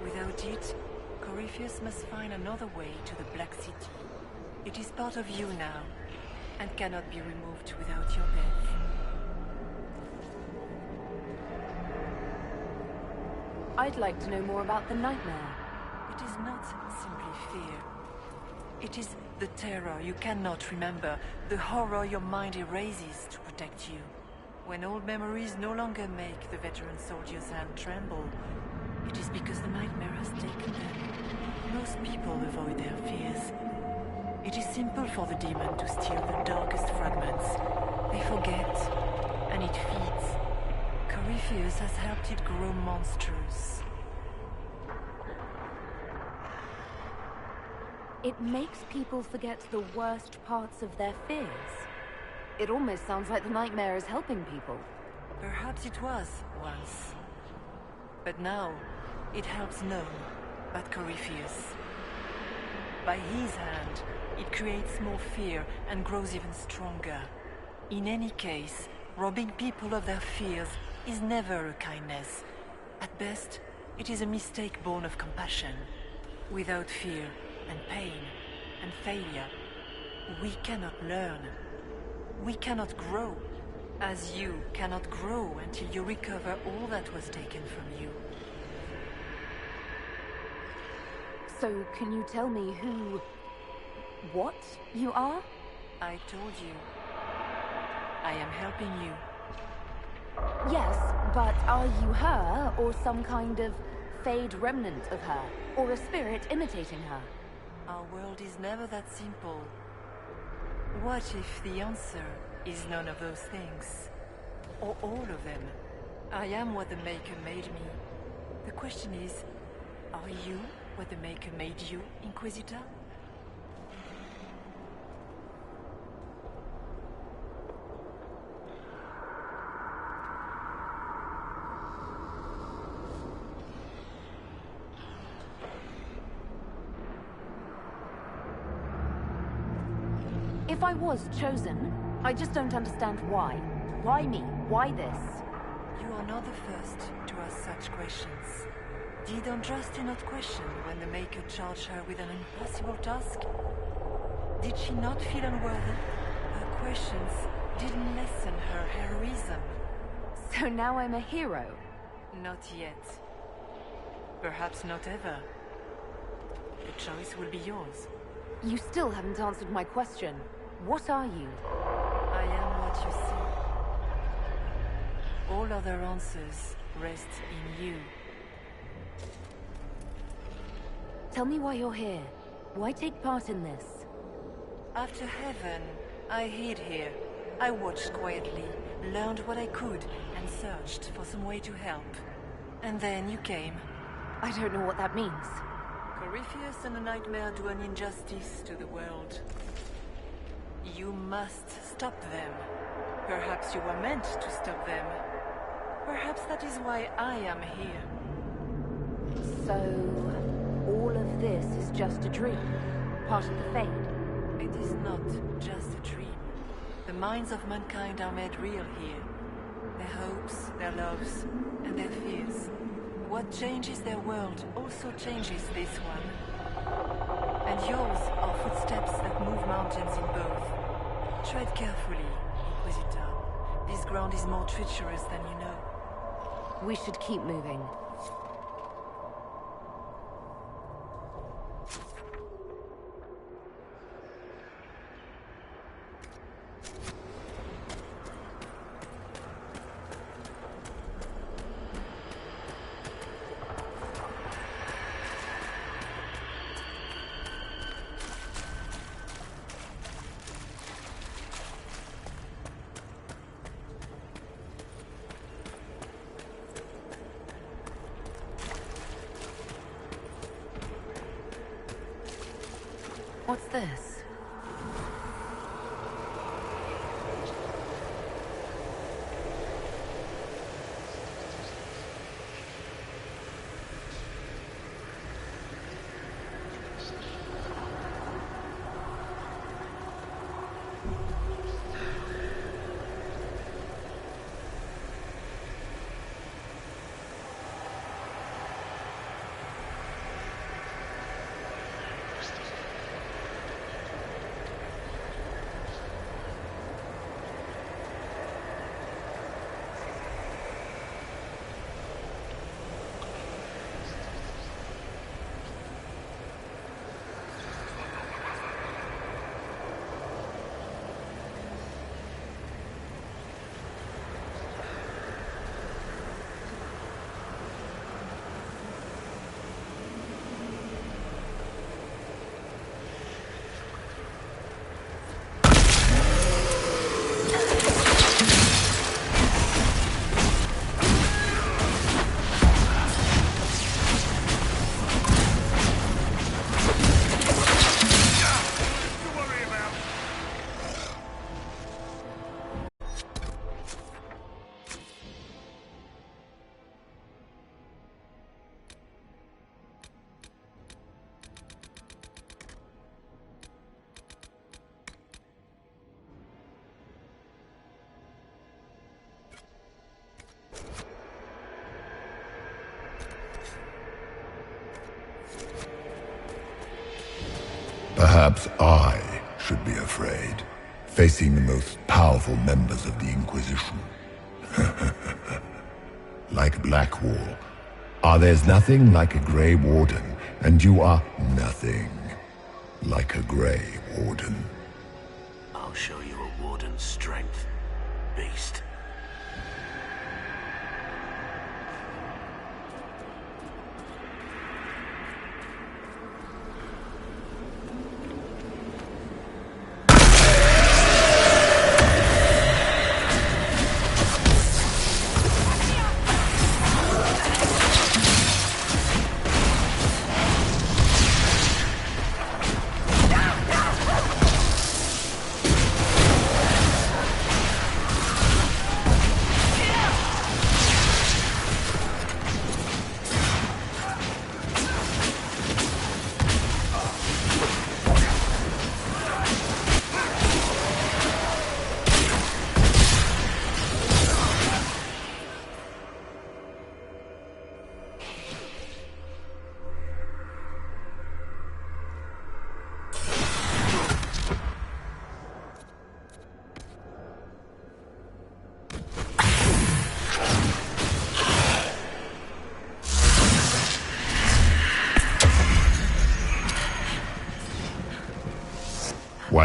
Without it, Corypheus must find another way to the Black City. It is part of you now, and cannot be removed without your death. I'd like to know more about the nightmare. It is not simply fear. It is the terror you cannot remember, the horror your mind erases to protect you. When old memories no longer make the veteran soldier's hand tremble, it is because the nightmare has taken them. Most people avoid their fears. It is simple for the demon to steal the darkest fragments. They forget, and it feeds. Corypheus has helped it grow monstrous. It makes people forget the worst parts of their fears. It almost sounds like the nightmare is helping people. Perhaps it was, once. But now, it helps none but Corypheus. By his hand, it creates more fear and grows even stronger. In any case, robbing people of their fears is never a kindness. At best, it is a mistake born of compassion. Without fear and pain and failure, we cannot learn. We cannot grow, as you cannot grow until you recover all that was taken from you. So, can you tell me what you are? I told you. I am helping you. Yes, but are you her, or some kind of Fade remnant of her? Or a spirit imitating her? Our world is never that simple. What if the answer is none of those things? Or all of them? I am what the Maker made me. The question is, are you what the Maker made you, Inquisitor? if I was chosen, I just don't understand why. Why me? Why this? You are not the first to ask such questions. Did Andraste not question when the Maker charged her with an impossible task? Did she not feel unworthy? Her questions didn't lessen her heroism. So now I'm a hero? Not yet. Perhaps not ever. The choice will be yours. You still haven't answered my question. What are you? I am what you see. All other answers rest in you. Tell me why you're here. Why take part in this? After heaven, I hid here. I watched quietly, learned what I could, and searched for some way to help. And then you came. I don't know what that means. Corypheus and the Nightmare do an injustice to the world. You must stop them. Perhaps you were meant to stop them. Perhaps that is why I am here. So, all of this is just a dream? Part of the Fade? It is not just a dream. The minds of mankind are made real here. Their hopes, their loves, and their fears. What changes their world also changes this one. And yours are footsteps that move mountains in both. Tread carefully, Inquisitor. This ground is more treacherous than you know. We should keep moving. What's this? Perhaps I should be afraid, facing the most powerful members of the Inquisition. Like Blackwall. There's nothing like a Grey Warden, and you are nothing like a Grey Warden. I'll show you a Warden's strength, beast.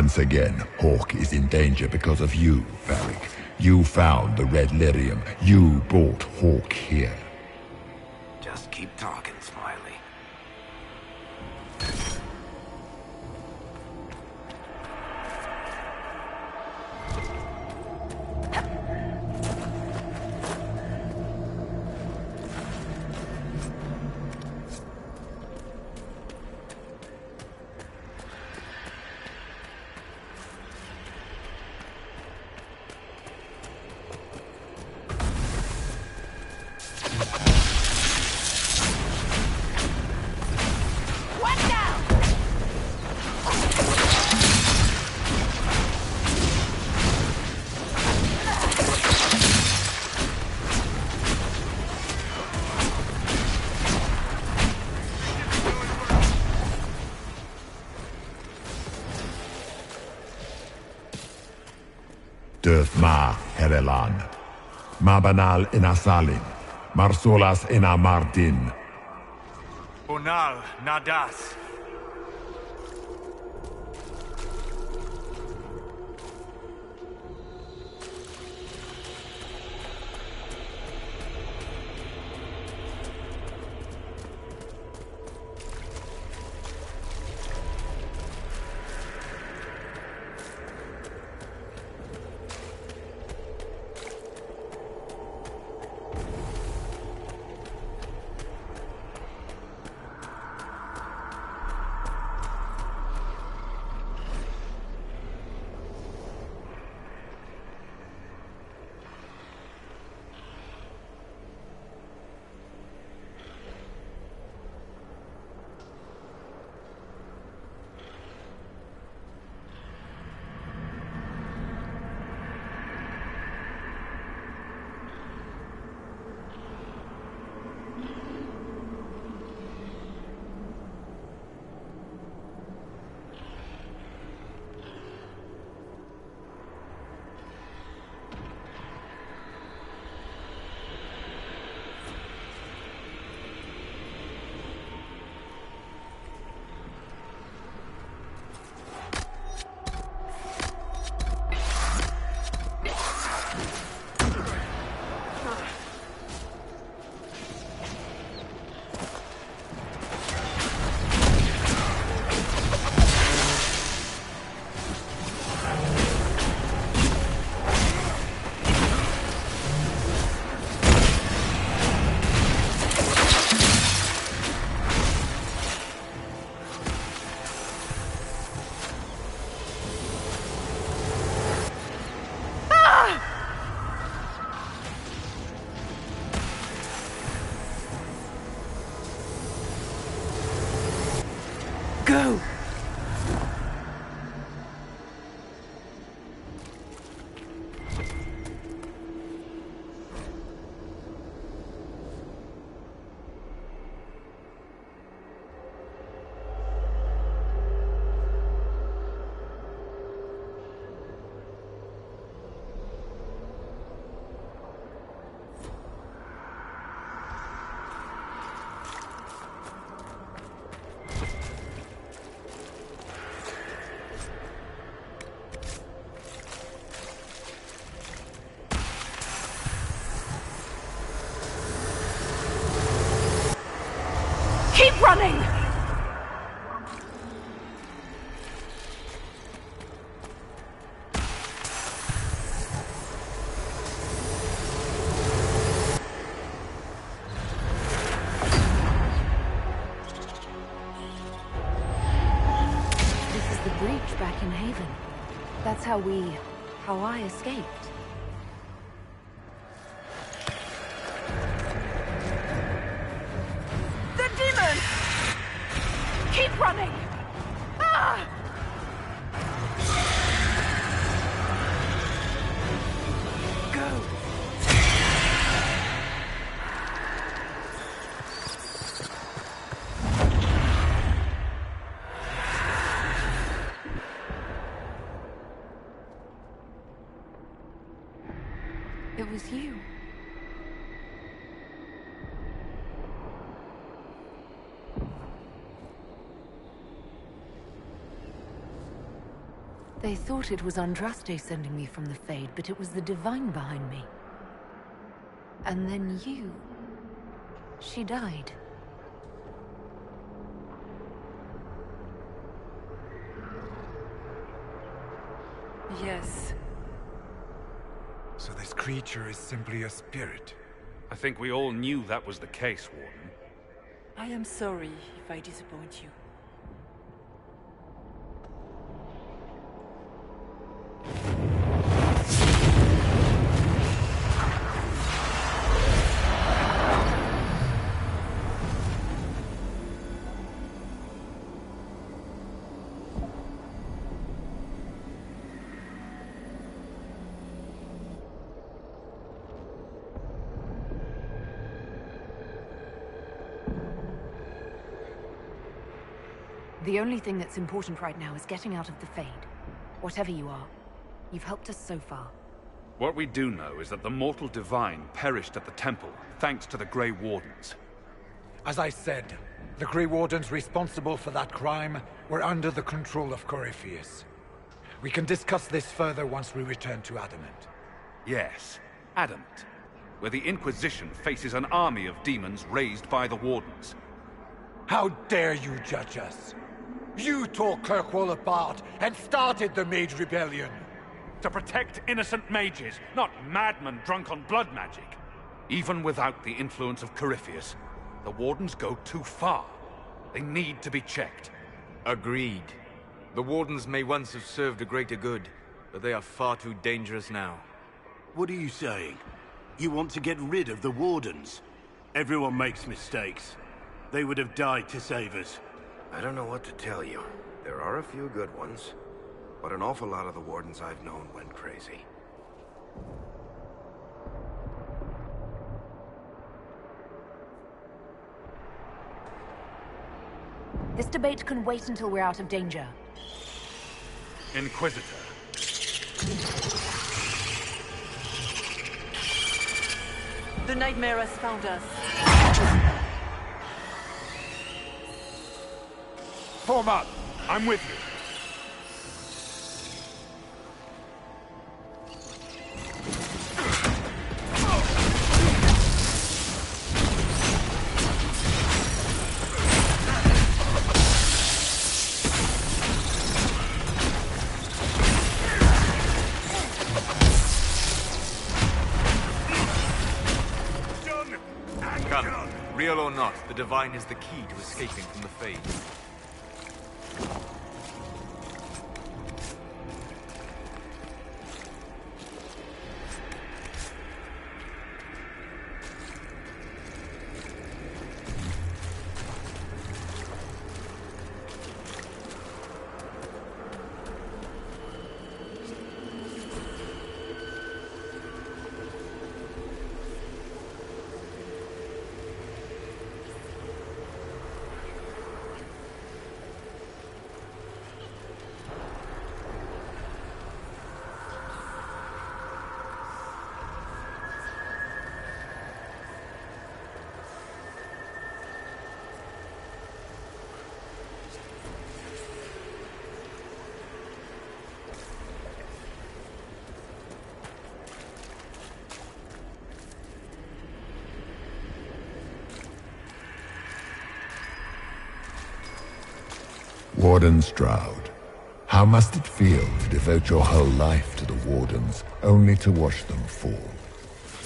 Once again, Hawk is in danger because of you, Varric. You found the red lyrium. You brought Hawk here. Just keep talking, Smiley. Döth ma Herelan. Mabanal inasalin. Marsolas ina Martin. Bonal Nadas. Go! Keep running! This is the breach back in Haven. That's how I escaped. Keep running! Ah! Go! It was you. They thought it was Andraste sending me from the Fade, but it was the Divine behind me. And then you... She died. Yes. So this creature is simply a spirit? I think we all knew that was the case, Warden. I am sorry if I disappoint you. The only thing that's important right now is getting out of the Fade. Whatever you are, you've helped us so far. What we do know is that the mortal divine perished at the temple, thanks to the Grey Wardens. As I said, the Grey Wardens responsible for that crime were under the control of Corypheus. We can discuss this further once we return to Adamant. Yes, Adamant, where the Inquisition faces an army of demons raised by the Wardens. How dare you judge us? You tore Kirkwall apart and started the Mage Rebellion! To protect innocent mages, not madmen drunk on blood magic. Even without the influence of Corypheus, the Wardens go too far. They need to be checked. Agreed. The Wardens may once have served a greater good, but they are far too dangerous now. What are you saying? You want to get rid of the Wardens? Everyone makes mistakes. They would have died to save us. I don't know what to tell you. There are a few good ones, but an awful lot of the Wardens I've known went crazy. This debate can wait until we're out of danger. Inquisitor. The nightmare has found us. Form up! I'm with you. Come, real or not, the Divine is the key to escaping from the Fade. Warden Stroud, how must it feel to devote your whole life to the Wardens, only to watch them fall?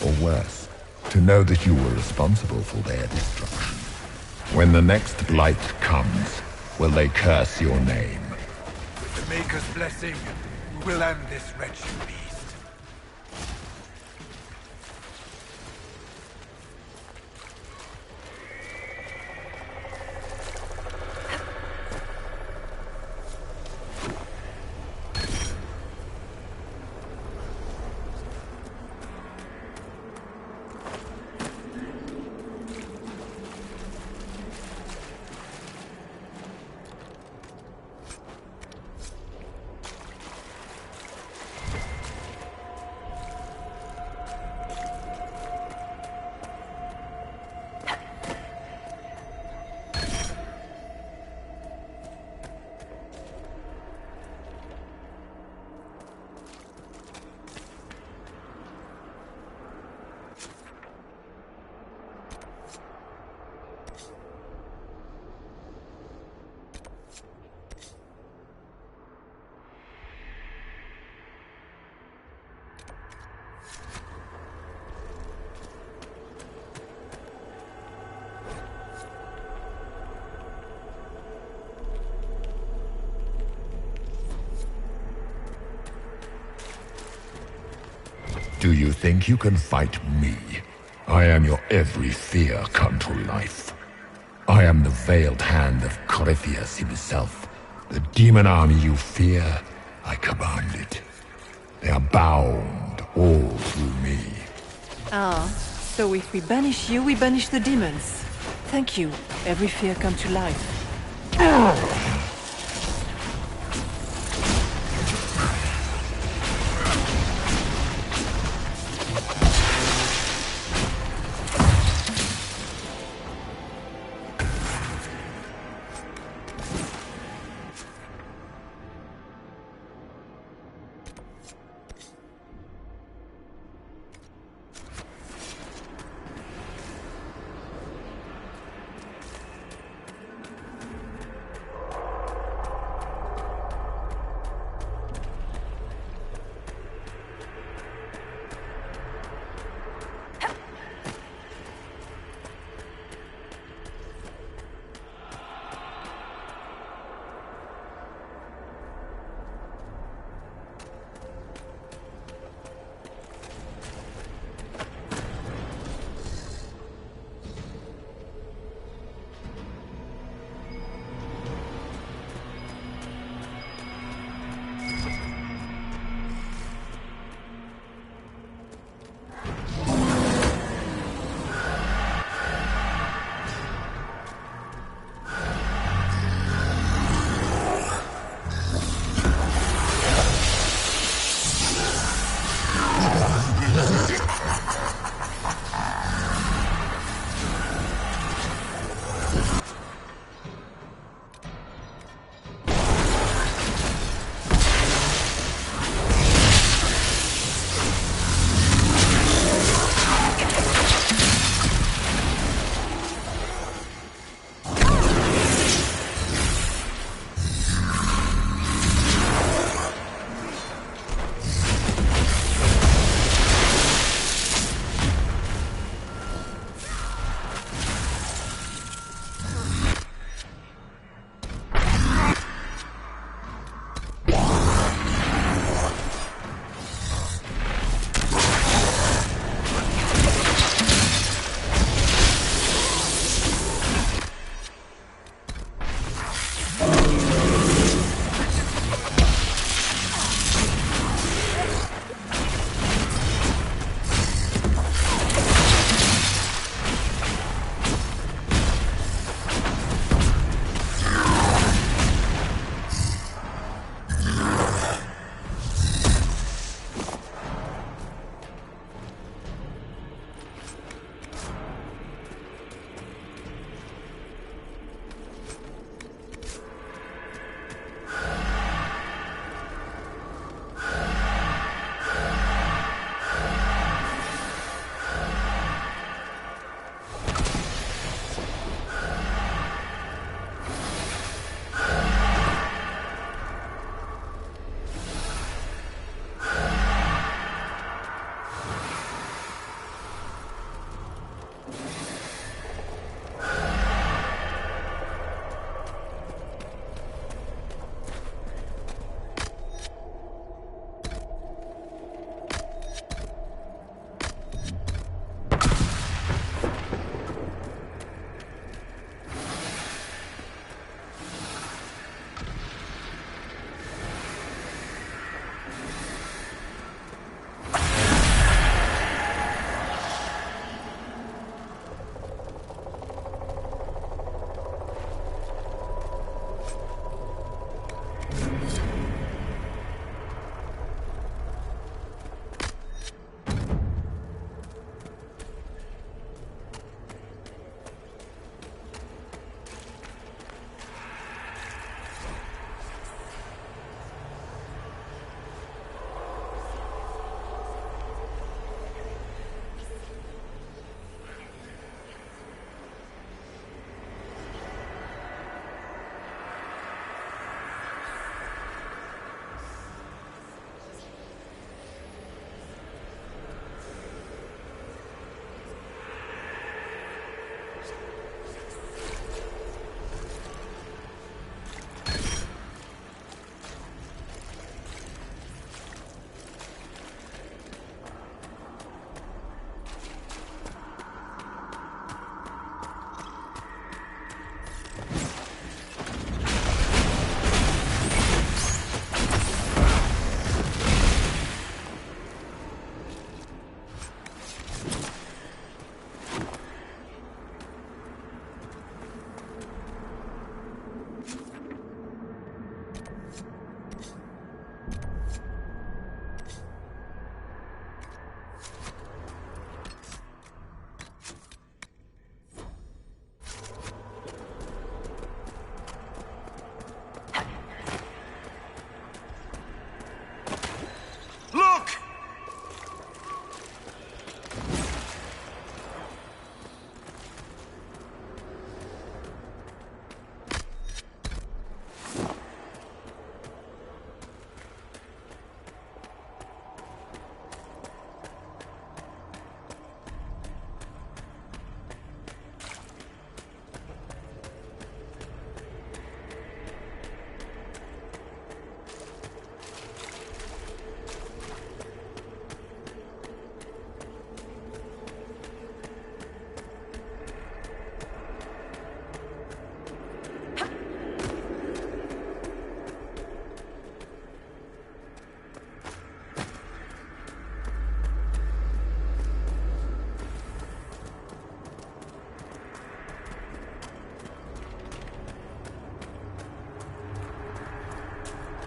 Or worse, to know that you were responsible for their destruction. When the next blight comes, will they curse your name? With the Maker's blessing, we will end this wretched beast. Do you think you can fight me? I am your every fear come to life. I am the veiled hand of Corypheus himself. The demon army you fear, I command it. They are bound all through me. Ah, so if we banish you, we banish the demons. Thank you. Every fear come to life.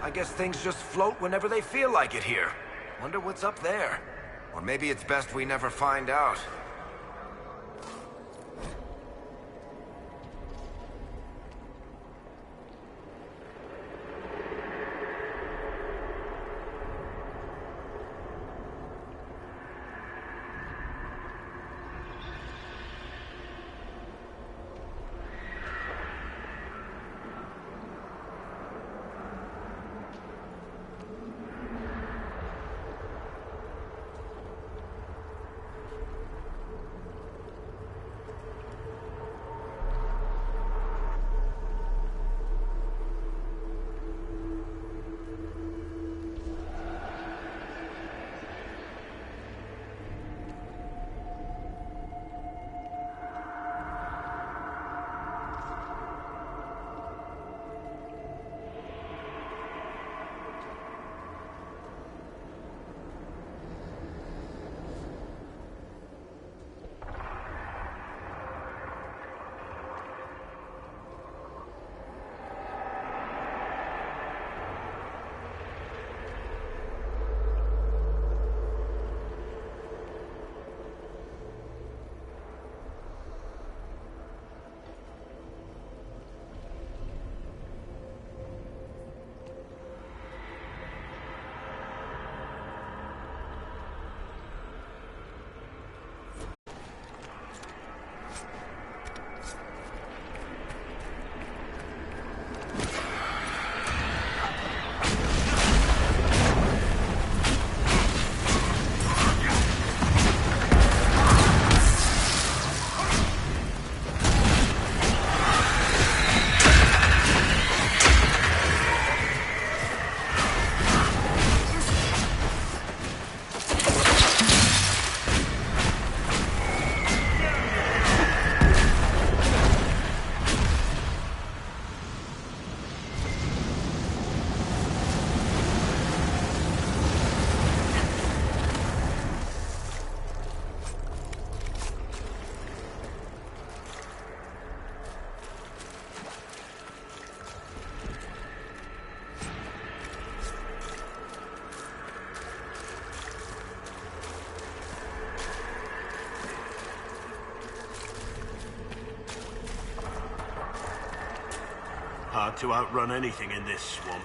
I guess things just float whenever they feel like it here. Wonder what's up there. Or maybe it's best we never find out. Hard to outrun anything in this swamp.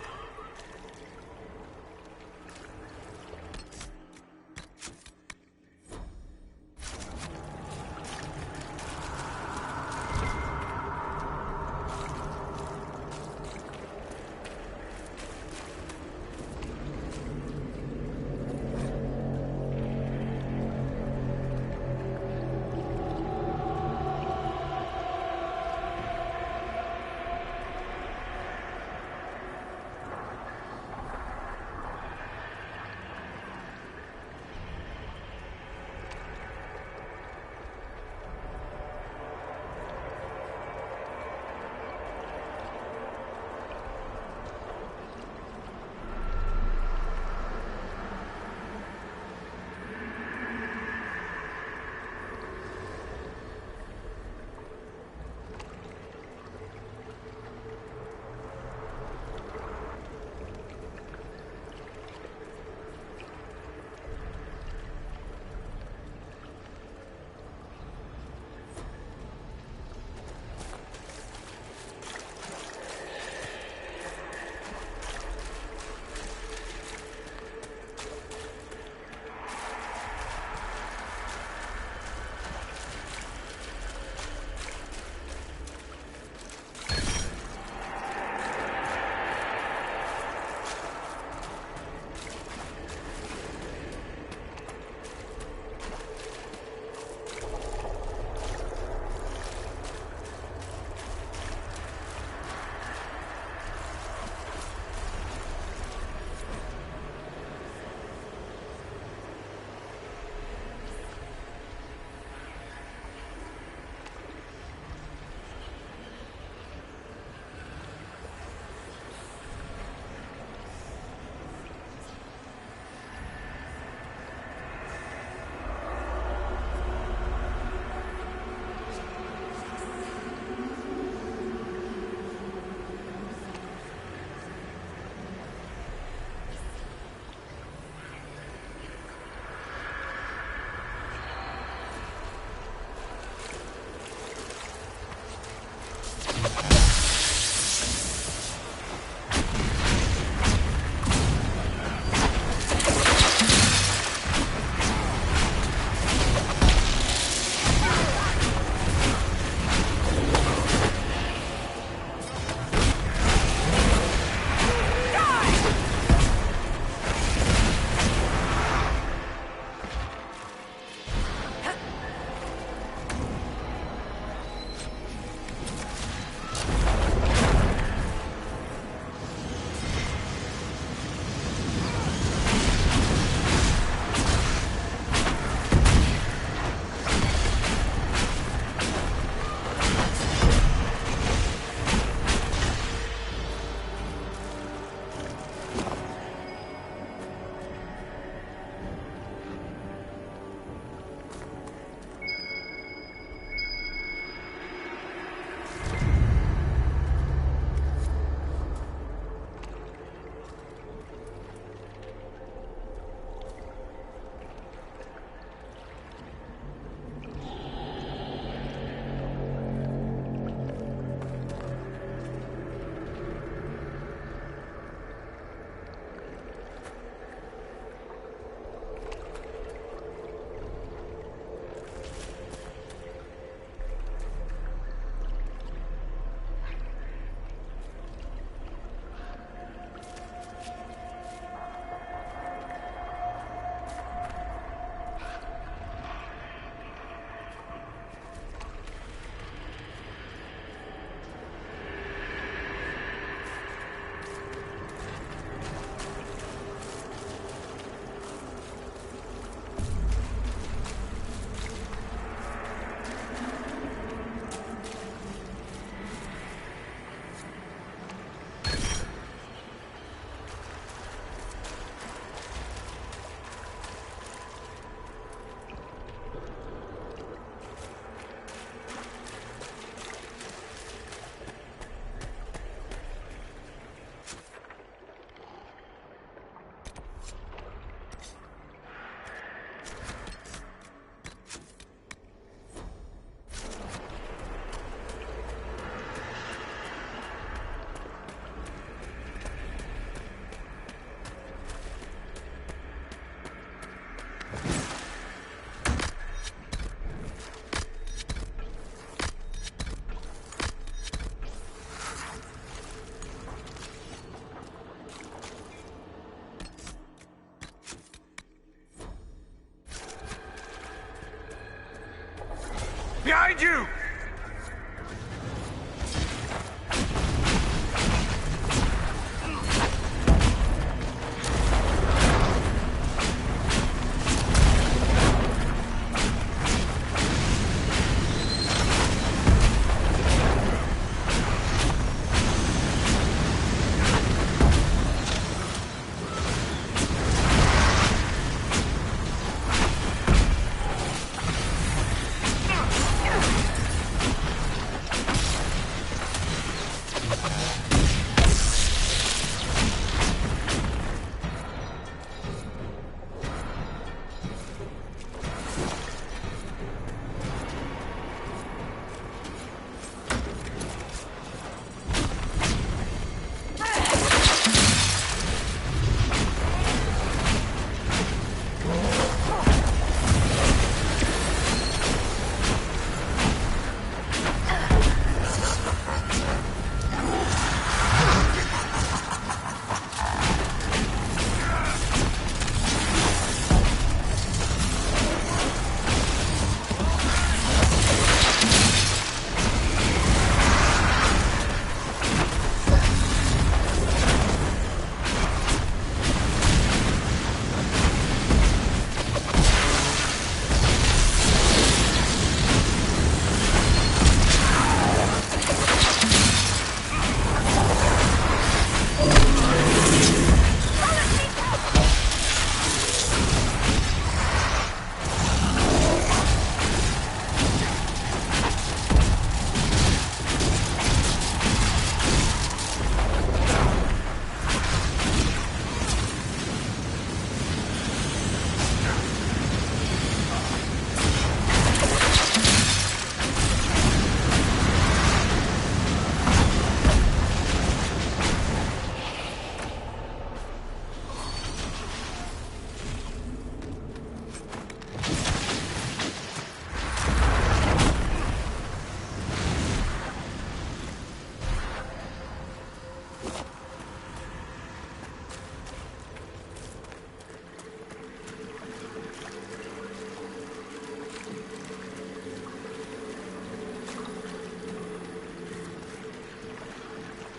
Behind you!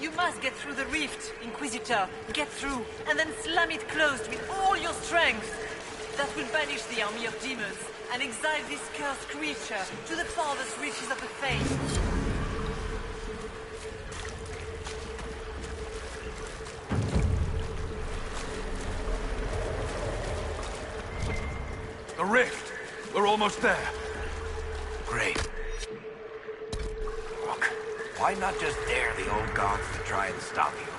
You must get through the rift, Inquisitor. Get through, and then slam it closed with all your strength. That will banish the army of demons and exile this cursed creature to the farthest reaches of the faith. The rift! We're almost there. Great. Look, why not just dare the old gods to try and stop you?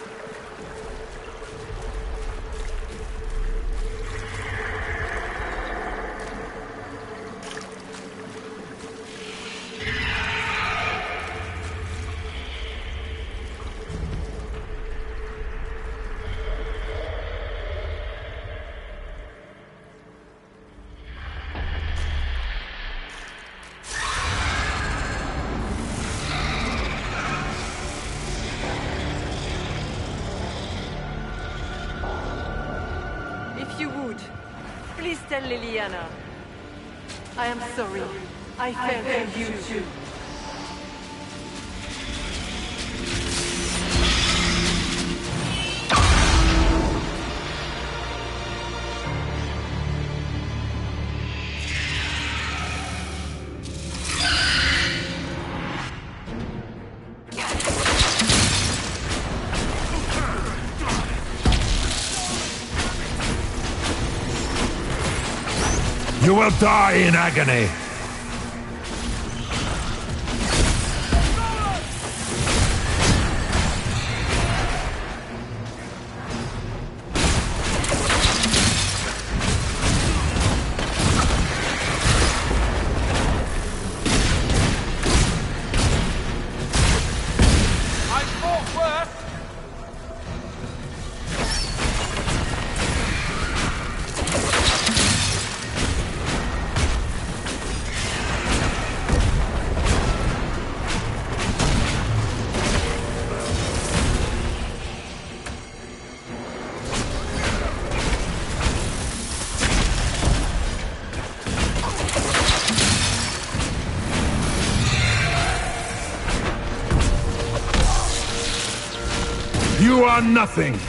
Please tell Liliana. I am sorry. I failed you too. You will die in agony! You are nothing!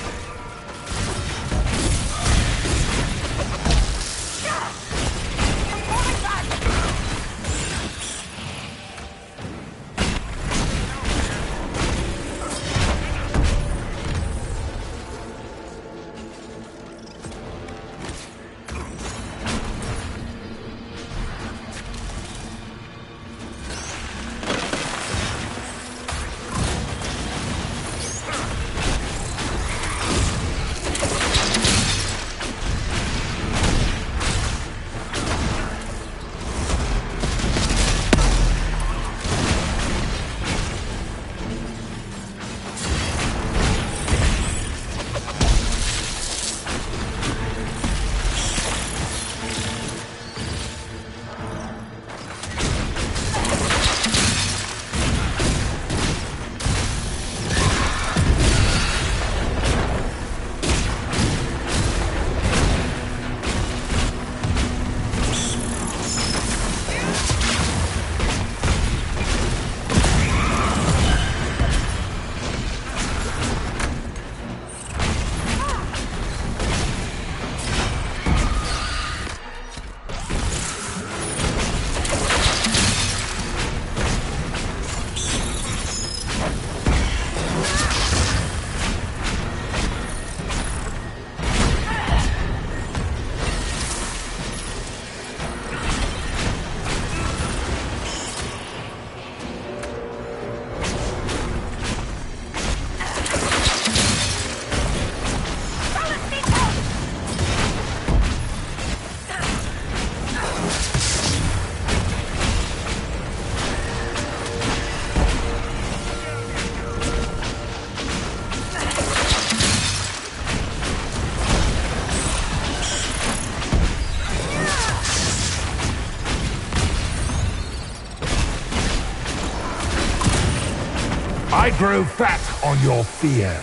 I grow fat on your fear.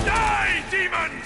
Die, demons!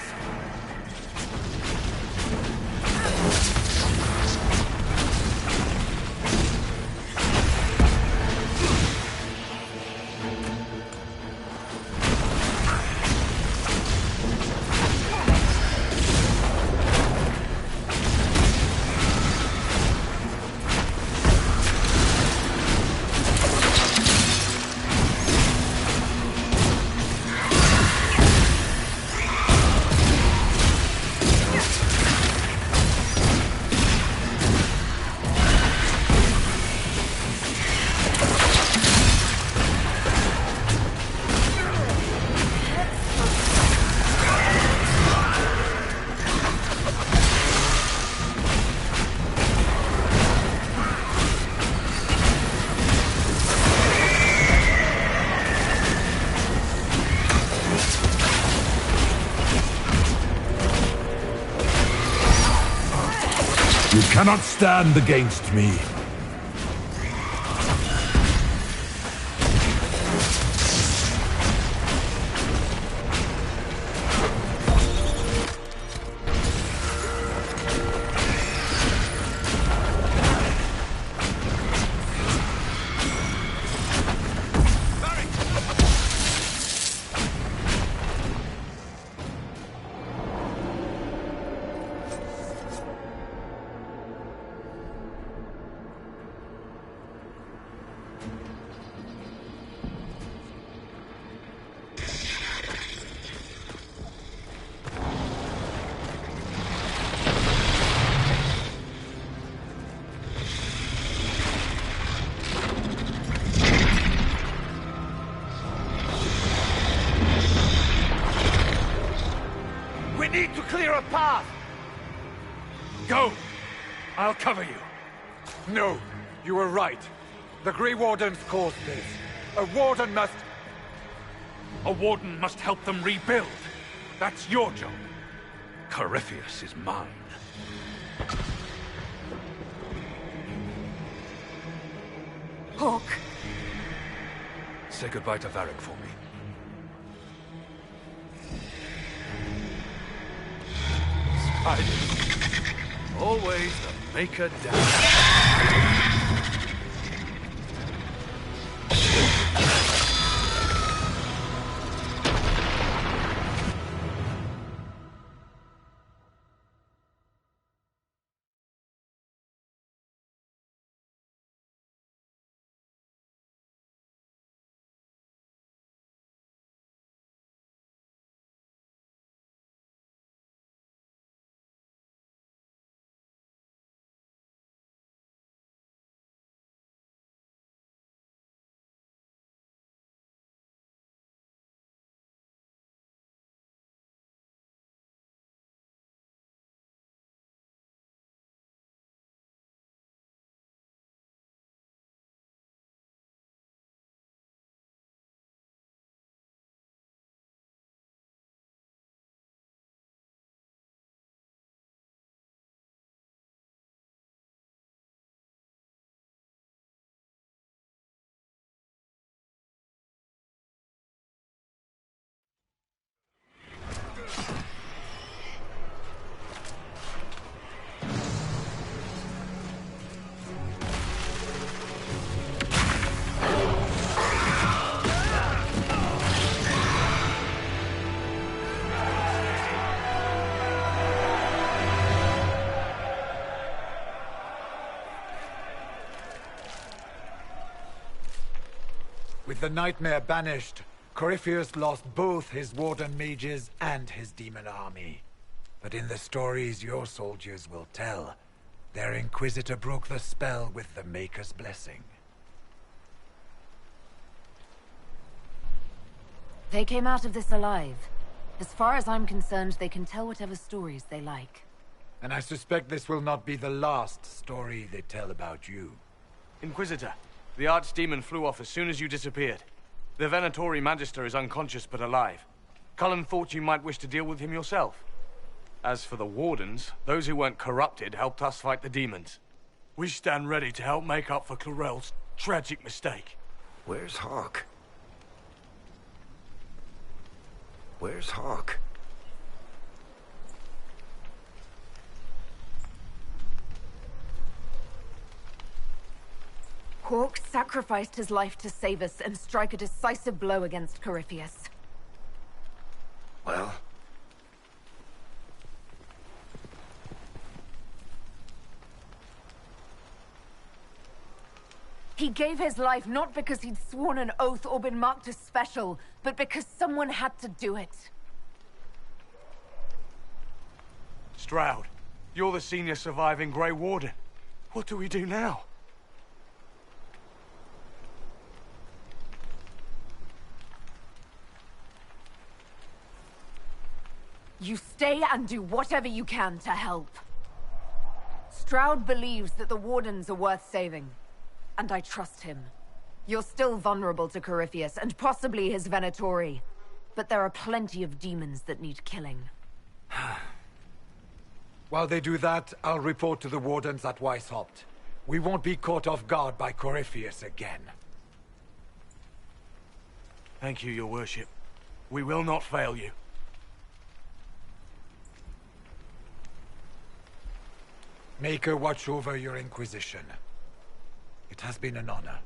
You cannot stand against me. We need to clear a path! Go! I'll cover you. No, you were right. The Grey Wardens caused this. A Warden must... A Warden must help them rebuild. That's your job. Corypheus is mine. Hawk. Say goodbye to Varric for me. Spider. Always the maker down. With the Nightmare banished, Corypheus lost both his Warden mages and his demon army. But in the stories your soldiers will tell, their Inquisitor broke the spell with the Maker's blessing. They came out of this alive. As far as I'm concerned, they can tell whatever stories they like. And I suspect this will not be the last story they tell about you. Inquisitor, the Archdemon flew off as soon as you disappeared. The Venatori Magister is unconscious but alive. Cullen thought you might wish to deal with him yourself. As for the Wardens, those who weren't corrupted helped us fight the demons. We stand ready to help make up for Clarel's tragic mistake. Where's Hawk? Where's Hawk? Hawk sacrificed his life to save us and strike a decisive blow against Corypheus. Well? He gave his life not because he'd sworn an oath or been marked as special, but because someone had to do it. Stroud, you're the senior surviving Grey Warden. What do we do now? You stay and do whatever you can to help. Stroud believes that the Wardens are worth saving, and I trust him. You're still vulnerable to Corypheus, and possibly his Venatori, but there are plenty of demons that need killing. While they do that, I'll report to the Wardens at Weishaupt. We won't be caught off guard by Corypheus again. Thank you, your worship. We will not fail you. Maker watch over your Inquisition. It has been an honor.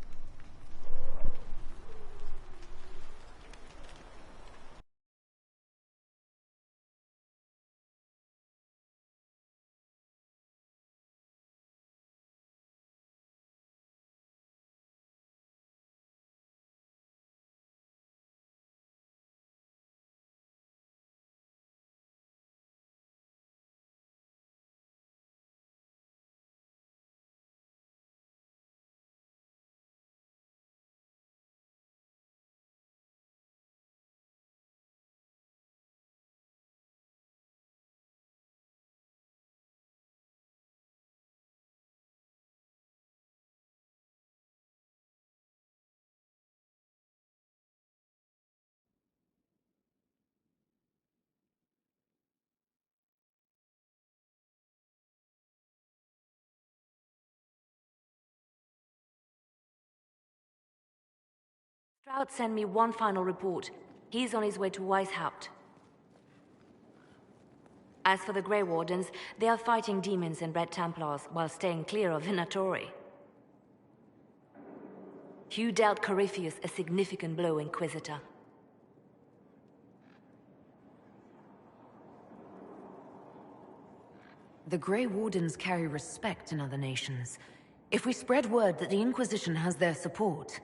Stroud sent me one final report. He's on his way to Weishaupt. As for the Grey Wardens, they are fighting demons and Red Templars while staying clear of Venatori. You dealt Corypheus a significant blow, Inquisitor. The Grey Wardens carry respect in other nations. If we spread word that the Inquisition has their support...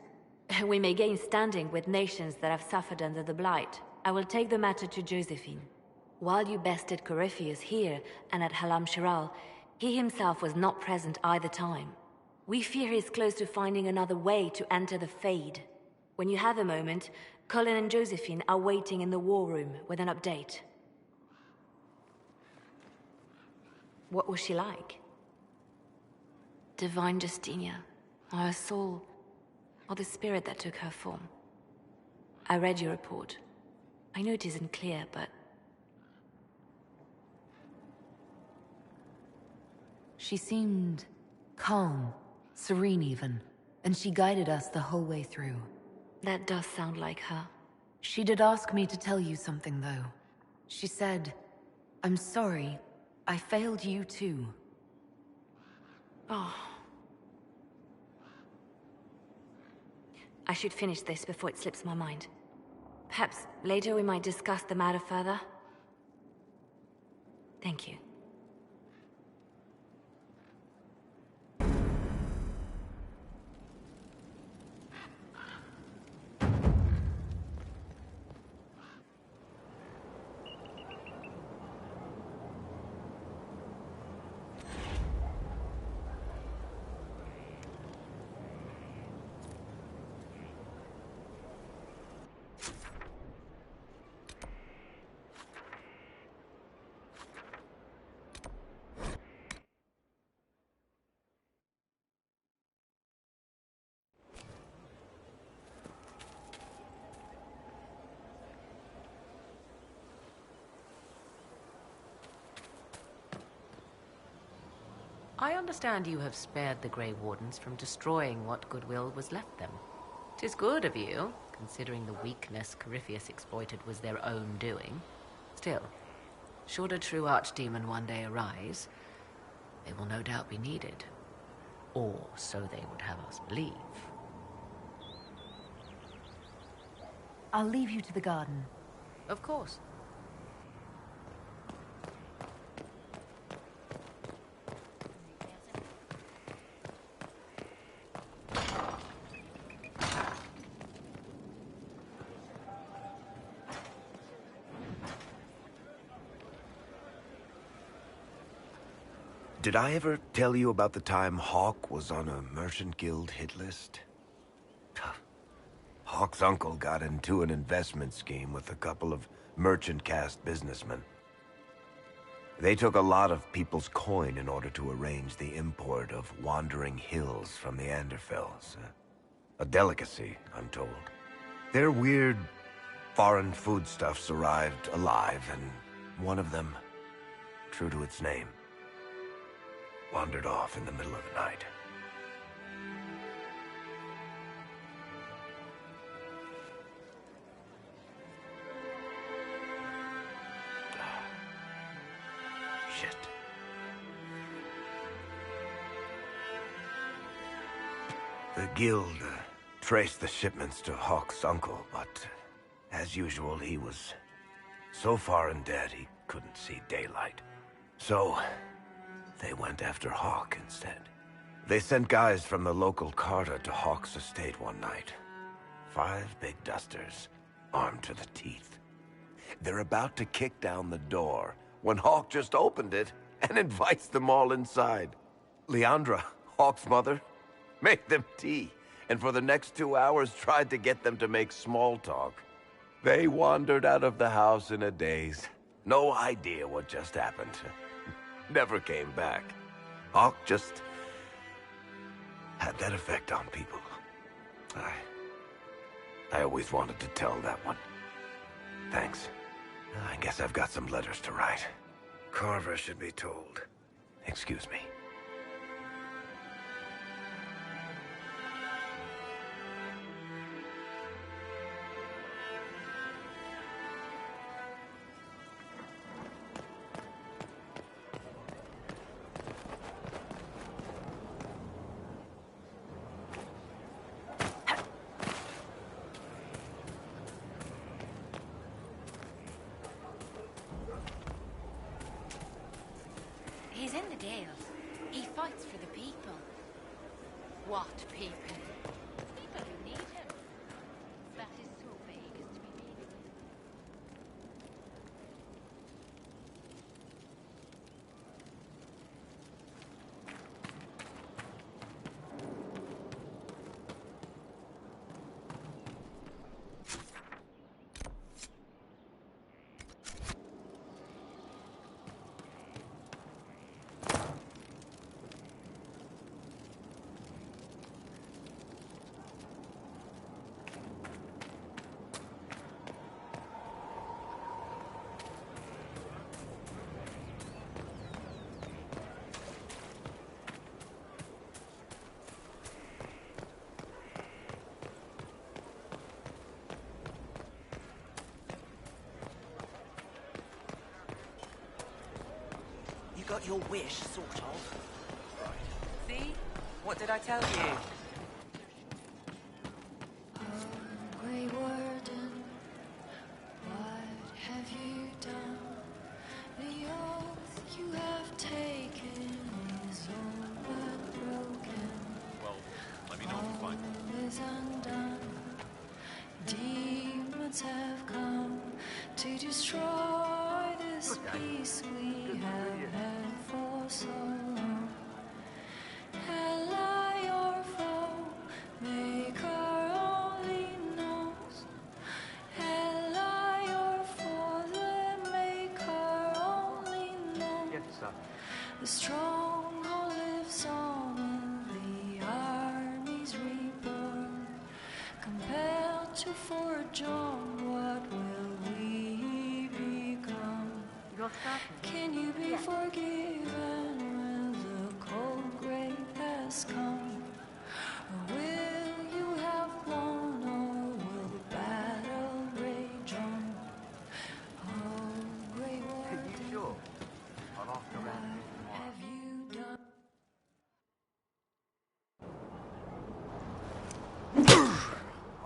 We may gain standing with nations that have suffered under the Blight. I will take the matter to Josephine. While you bested Corypheus here and at Halam Shiral, he himself was not present either time. We fear he is close to finding another way to enter the Fade. When you have a moment, Colin and Josephine are waiting in the war room with an update. What was she like? Divine Justinia, or her soul, or the spirit that took her form. I read your report. I know it isn't clear, but... She seemed calm, serene even, and she guided us the whole way through. That does sound like her. She did ask me to tell you something, though. She said, "I'm sorry, I failed you too." Oh. I should finish this before it slips my mind. Perhaps later we might discuss the matter further. Thank you. I understand you have spared the Grey Wardens from destroying what goodwill was left them. 'Tis good of you, considering the weakness Corypheus exploited was their own doing. Still, should a true archdemon one day arise, they will no doubt be needed. Or so they would have us believe. I'll leave you to the garden. Of course. Did I ever tell you about the time Hawk was on a Merchant Guild hit list? Hawk's uncle got into an investment scheme with a couple of merchant caste businessmen. They took a lot of people's coin in order to arrange the import of wandering hills from the Anderfells. A delicacy, I'm told. Their weird foreign foodstuffs arrived alive, and one of them, true to its name, wandered off in the middle of the night. Shit. The guild traced the shipments to Hawk's uncle, but as usual, he was so far in debt he couldn't see daylight. So they went after Hawk instead. They sent guys from the local carter to Hawk's estate one night. 5 big dusters, armed to the teeth. They're about to kick down the door when Hawk just opened it and invites them all inside. Leandra, Hawk's mother, made them tea, and for the next 2 hours tried to get them to make small talk. They wandered out of the house in a daze. No idea what just happened. Never came back. Hawk just had that effect on people. I always wanted to tell that one. Thanks. I guess I've got some letters to write. Carver should be told. Excuse me. He's in the Dales. He fights for the people. What people? People who need him. That is so vague as to be meaningless. You got your wish, sort of. See? What did I tell you? Grey Warden, what have you done? The oath you have taken is all but broken. Well, let me know if you find it. All is undone. Demons have come to destroy this peace we have had for so long. Ally or foe, maker only knows. Ally or foe, the maker only knows. Yes, sir. The stronghold lives on when the army's reborn. Compelled to forge on, what will we become? Can you be forgiven when the cold grave has come? Or will you have won, or will the battle rage on? Oh, Grey Warden, Sure. I'll ask around. what have you done?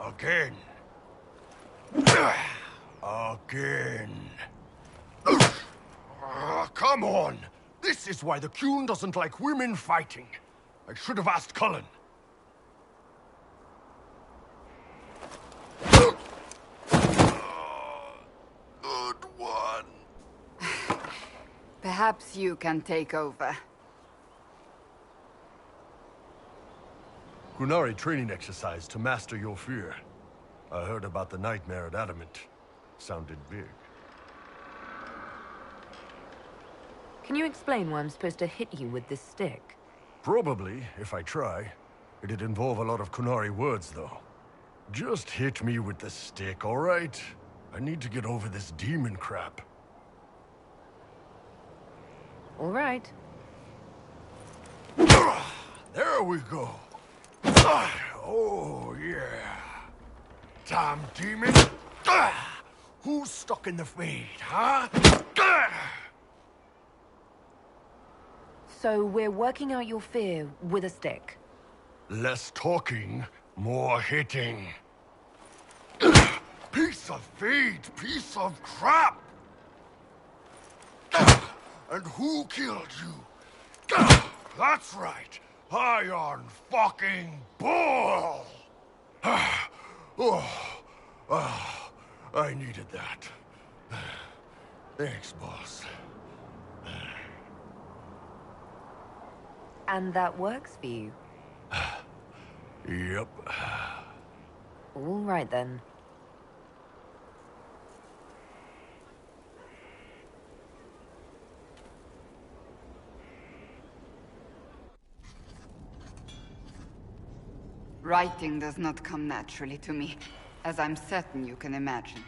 Again. Again. Come on! This is why the Qun doesn't like women fighting. I should have asked Cullen. Good one. Perhaps you can take over. Qunari training exercise to master your fear. I heard about the nightmare at Adamant. Sounded big. Can you explain why I'm supposed to hit you with this stick? Probably, if I try. It'd involve a lot of Qunari words, though. Just hit me with the stick, all right? I need to get over this demon crap. All right. There we go. Oh, yeah. Damn demon. Who's stuck in the fade, huh? So we're working out your fear with a stick. Less talking, more hitting. Piece of feed, piece of crap! And who killed you? That's right, Iron fucking Bull! I needed that. Thanks, boss. And that works for you? Yep. All right, then. Writing does not come naturally to me, as I'm certain you can imagine.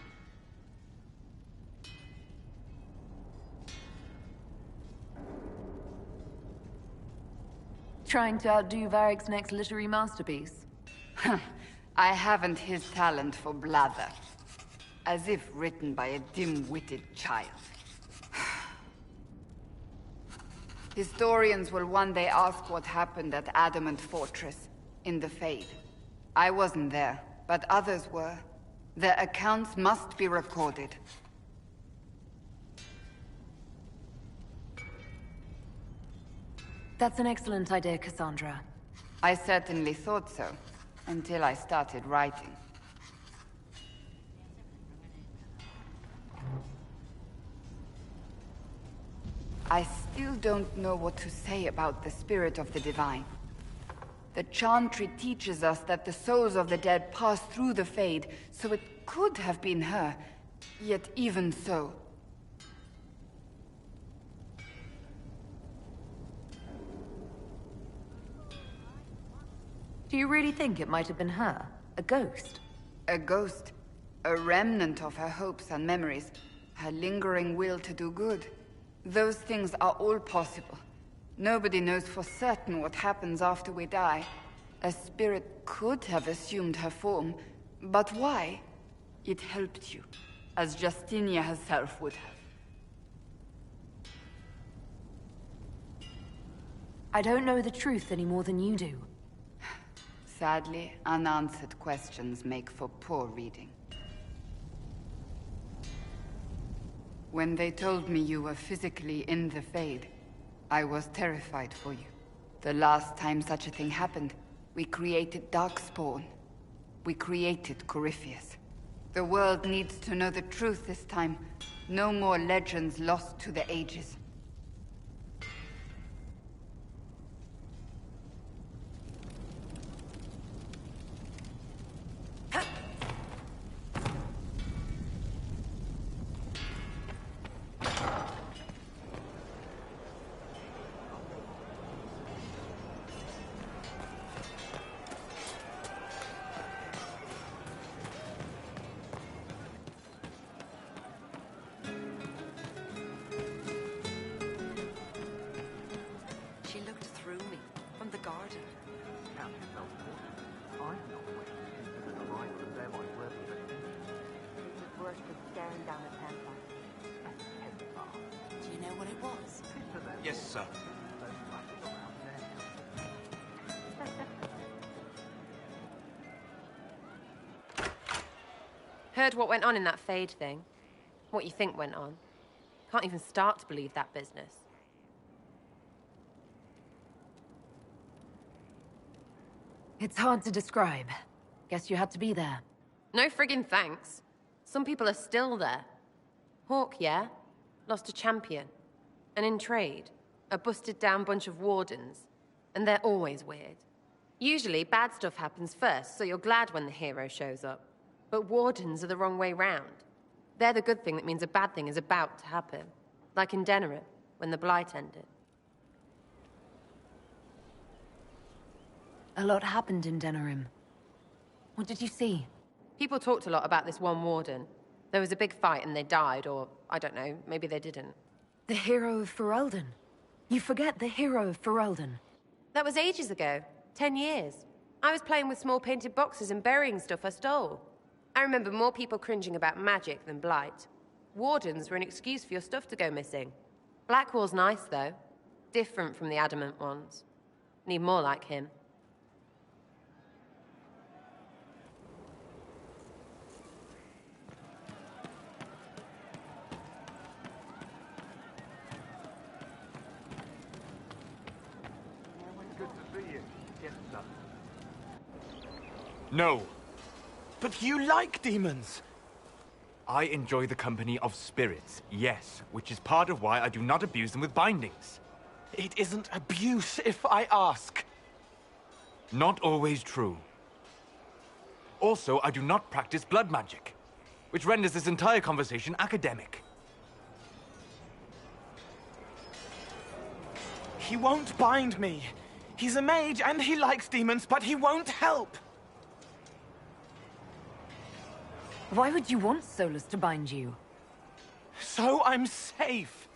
Trying to outdo Varric's next literary masterpiece? I haven't his talent for blather. As if written by a dim-witted child. Historians will one day ask what happened at Adamant Fortress, in the Fade. I wasn't there, but others were. Their accounts must be recorded. That's an excellent idea, Cassandra. I certainly thought so, until I started writing. I still don't know what to say about the spirit of the divine. The Chantry teaches us that the souls of the dead pass through the Fade, so it could have been her. Yet even so... Do you really think it might have been her? A ghost? A ghost. A remnant of her hopes and memories. Her lingering will to do good. Those things are all possible. Nobody knows for certain what happens after we die. A spirit could have assumed her form, but why? It helped you, as Justinia herself would have. I don't know the truth any more than you do. Sadly, unanswered questions make for poor reading. When they told me you were physically in the Fade, I was terrified for you. The last time such a thing happened, we created Darkspawn. We created Corypheus. The world needs to know the truth this time. No more legends lost to the ages. Do you know what it was? Yes, sir. Heard what went on in that Fade thing? What you think went on? Can't even start to believe that business. It's hard to describe. Guess you had to be there. No friggin' thanks. Some people are still there. Hawk, yeah? Lost a champion. And in trade, a busted down bunch of wardens. And they're always weird. Usually, bad stuff happens first, so you're glad when the hero shows up. But wardens are the wrong way round. They're the good thing that means a bad thing is about to happen. Like in Denerim, when the Blight ended. A lot happened in Denerim. What did you see? People talked a lot about this one warden. There was a big fight and they died, or, I don't know, maybe they didn't. The hero of Ferelden. You forget the hero of Ferelden. That was ages ago. 10 years. I was playing with small painted boxes and burying stuff I stole. I remember more people cringing about magic than Blight. Wardens were an excuse for your stuff to go missing. Blackwall's nice, though. Different from the adamant ones. Need more like him. Good to see you. Yes, sir. No. But you like demons! I enjoy the company of spirits, yes, which is part of why I do not abuse them with bindings. It isn't abuse if I ask. Not always true. Also, I do not practice blood magic, which renders this entire conversation academic. He won't bind me. He's a mage and he likes demons, but he won't help. Why would you want Solus to bind you? So I'm safe.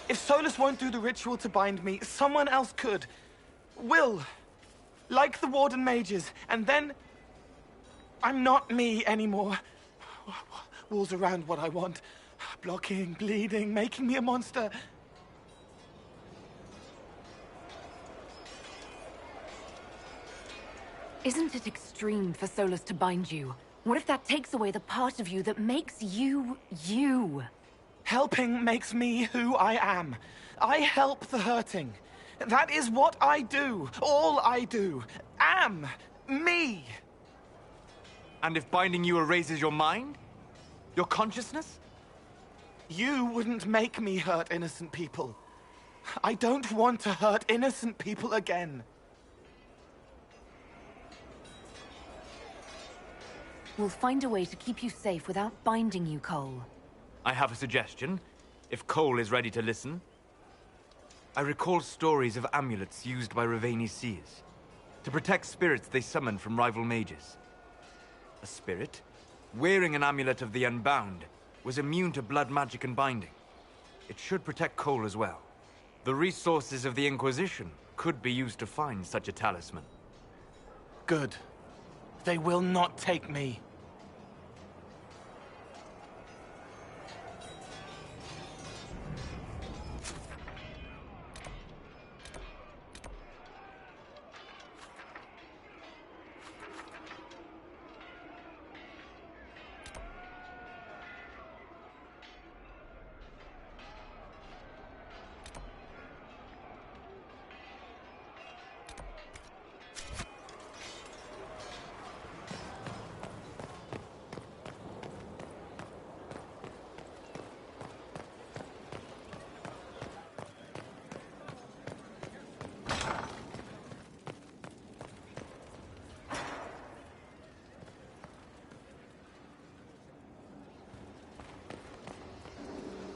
If Solus won't do the ritual to bind me, someone else could. Will. Like the Warden mages. And then... I'm not me anymore. Walls around what I want. Blocking, bleeding, making me a monster. Isn't it extreme for Solus to bind you? What if that takes away the part of you that makes you, you? Helping makes me who I am. I help the hurting. That is what I do. All I do. Am. Me. And if binding you erases your mind? Your consciousness? You wouldn't make me hurt innocent people. I don't want to hurt innocent people again. We'll find a way to keep you safe without binding you, Cole. I have a suggestion, if Cole is ready to listen. I recall stories of amulets used by Raveni seers to protect spirits they summoned from rival mages. A spirit, wearing an amulet of the Unbound, was immune to blood magic and binding. It should protect Cole as well. The resources of the Inquisition could be used to find such a talisman. Good. They will not take me.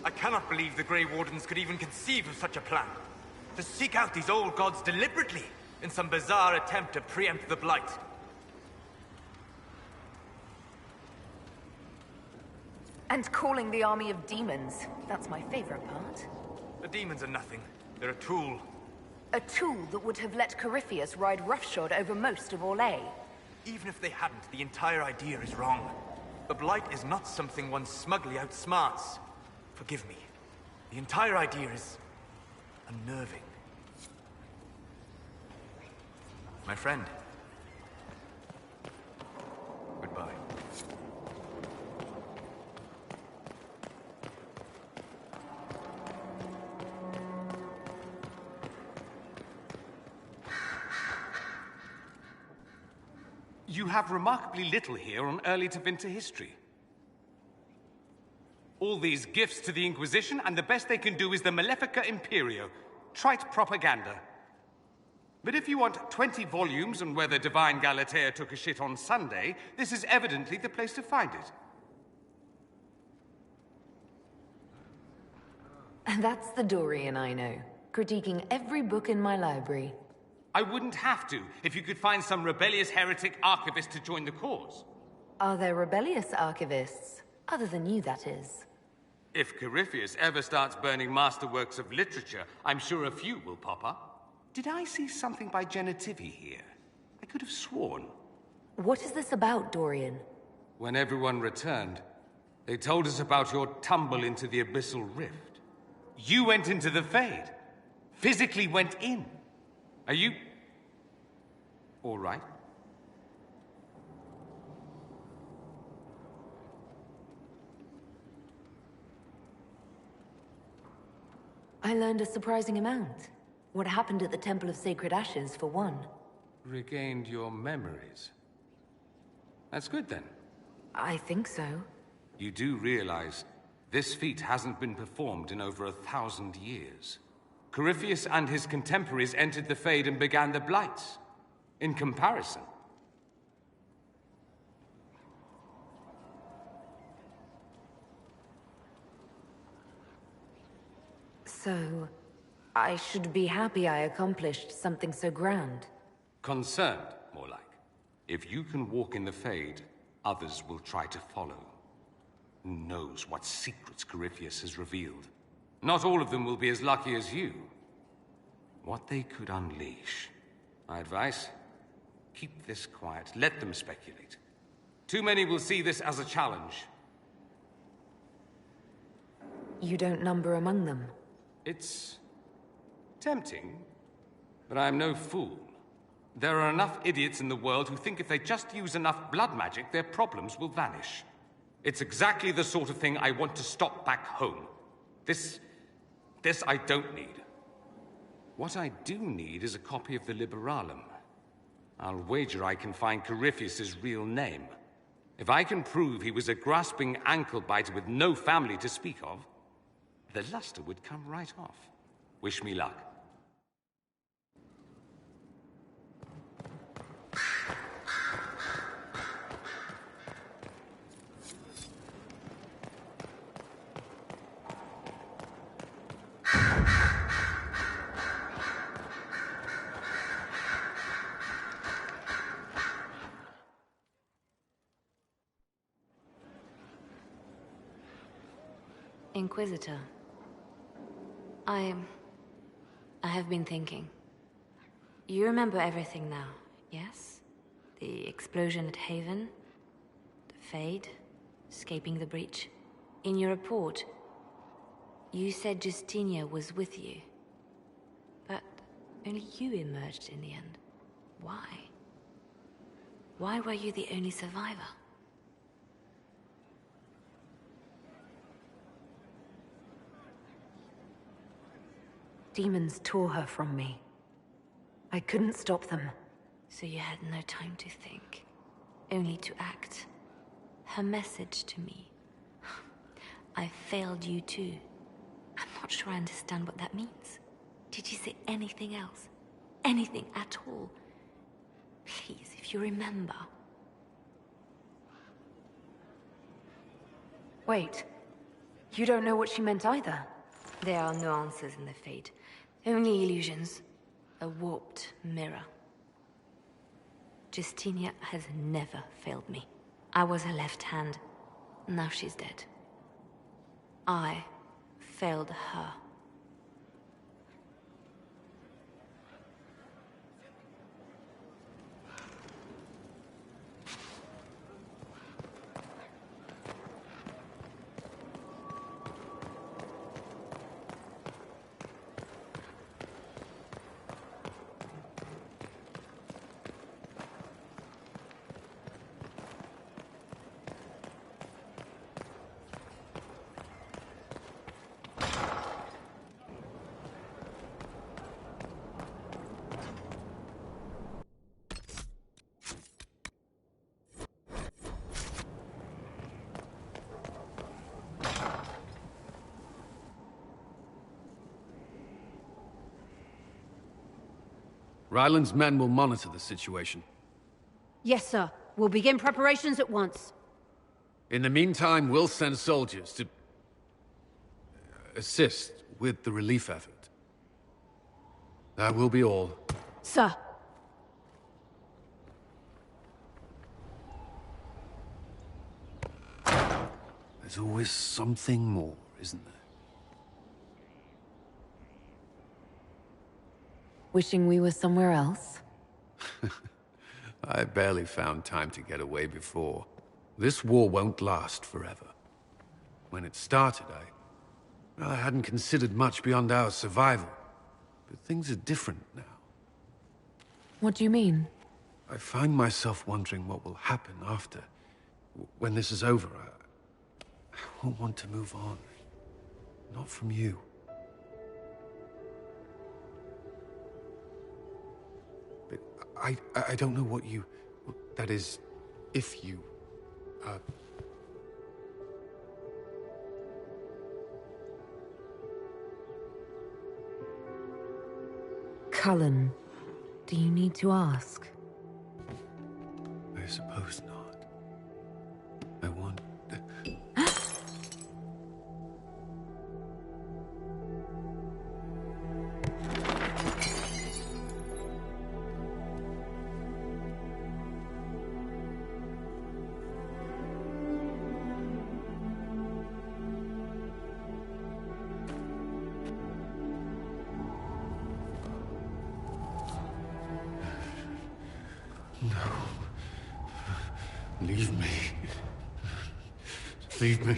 I cannot believe the Grey Wardens could even conceive of such a plan. To seek out these old gods deliberately, in some bizarre attempt to preempt the Blight. And calling the army of demons. That's my favorite part. The demons are nothing. They're a tool. A tool that would have let Corypheus ride roughshod over most of Orlais. Even if they hadn't, the entire idea is wrong. The Blight is not something one smugly outsmarts. Forgive me. The entire idea is unnerving. My friend. Goodbye. You have remarkably little here on early Tevinter history. All these gifts to the Inquisition, and the best they can do is the Malefica Imperio. Trite propaganda. But if you want 20 volumes on whether Divine Galatea took a shit on Sunday, this is evidently the place to find it. That's the Dorian I know, critiquing every book in my library. I wouldn't have to, if you could find some rebellious heretic archivist to join the cause. Are there rebellious archivists? Other than you, that is. If Corypheus ever starts burning masterworks of literature, I'm sure a few will pop up. Did I see something by Genitivi here? I could have sworn. What is this about, Dorian? When everyone returned, they told us about your tumble into the Abyssal Rift. You went into the Fade. Physically went in. Are you... all right? I learned a surprising amount. What happened at the Temple of Sacred Ashes, for one. Regained your memories. That's good, then. I think so. You do realize this feat hasn't been performed in over 1,000 years. Corypheus and his contemporaries entered the Fade and began the Blights. In comparison. So, I should be happy I accomplished something so grand. Concerned, more like. If you can walk in the Fade, others will try to follow. Who knows what secrets Corypheus has revealed? Not all of them will be as lucky as you. What they could unleash. My advice? Keep this quiet. Let them speculate. Too many will see this as a challenge. You don't number among them. It's tempting, but I'm no fool. There are enough idiots in the world who think if they just use enough blood magic, their problems will vanish. It's exactly the sort of thing I want to stop back home. This I don't need. What I do need is a copy of the Liberalum. I'll wager I can find Corypheus's real name. If I can prove he was a grasping ankle-biter with no family to speak of, the luster would come right off. Wish me luck. Inquisitor. I have been thinking. You remember everything now, yes? The explosion at Haven, the Fade, escaping the breach. In your report, you said Justinia was with you. But only you emerged in the end. Why? Why were you the only survivor? Demons tore her from me. I couldn't stop them. So you had no time to think, only to act. Her message to me. I failed you too. I'm not sure I understand what that means. Did you say anything else? Anything at all? Please, if you remember. Wait. You don't know what she meant either? There are no answers in the Fade. Only illusions. A warped mirror. Justinia has never failed me. I was her left hand. Now she's dead. I failed her. Ryland's men will monitor the situation. Yes, sir. We'll begin preparations at once. In the meantime, we'll send soldiers to assist with the relief effort. That will be all. Sir. There's always something more, isn't there? Wishing we were somewhere else? I barely found time to get away before. This war won't last forever. When it started, I hadn't considered much beyond our survival. But things are different now. What do you mean? I find myself wondering what will happen after. When this is over, I won't want to move on. Not from you. But I don't know what you... That is, if you... Cullen, do you need to ask? I suppose not. I want... Leave me. Leave me.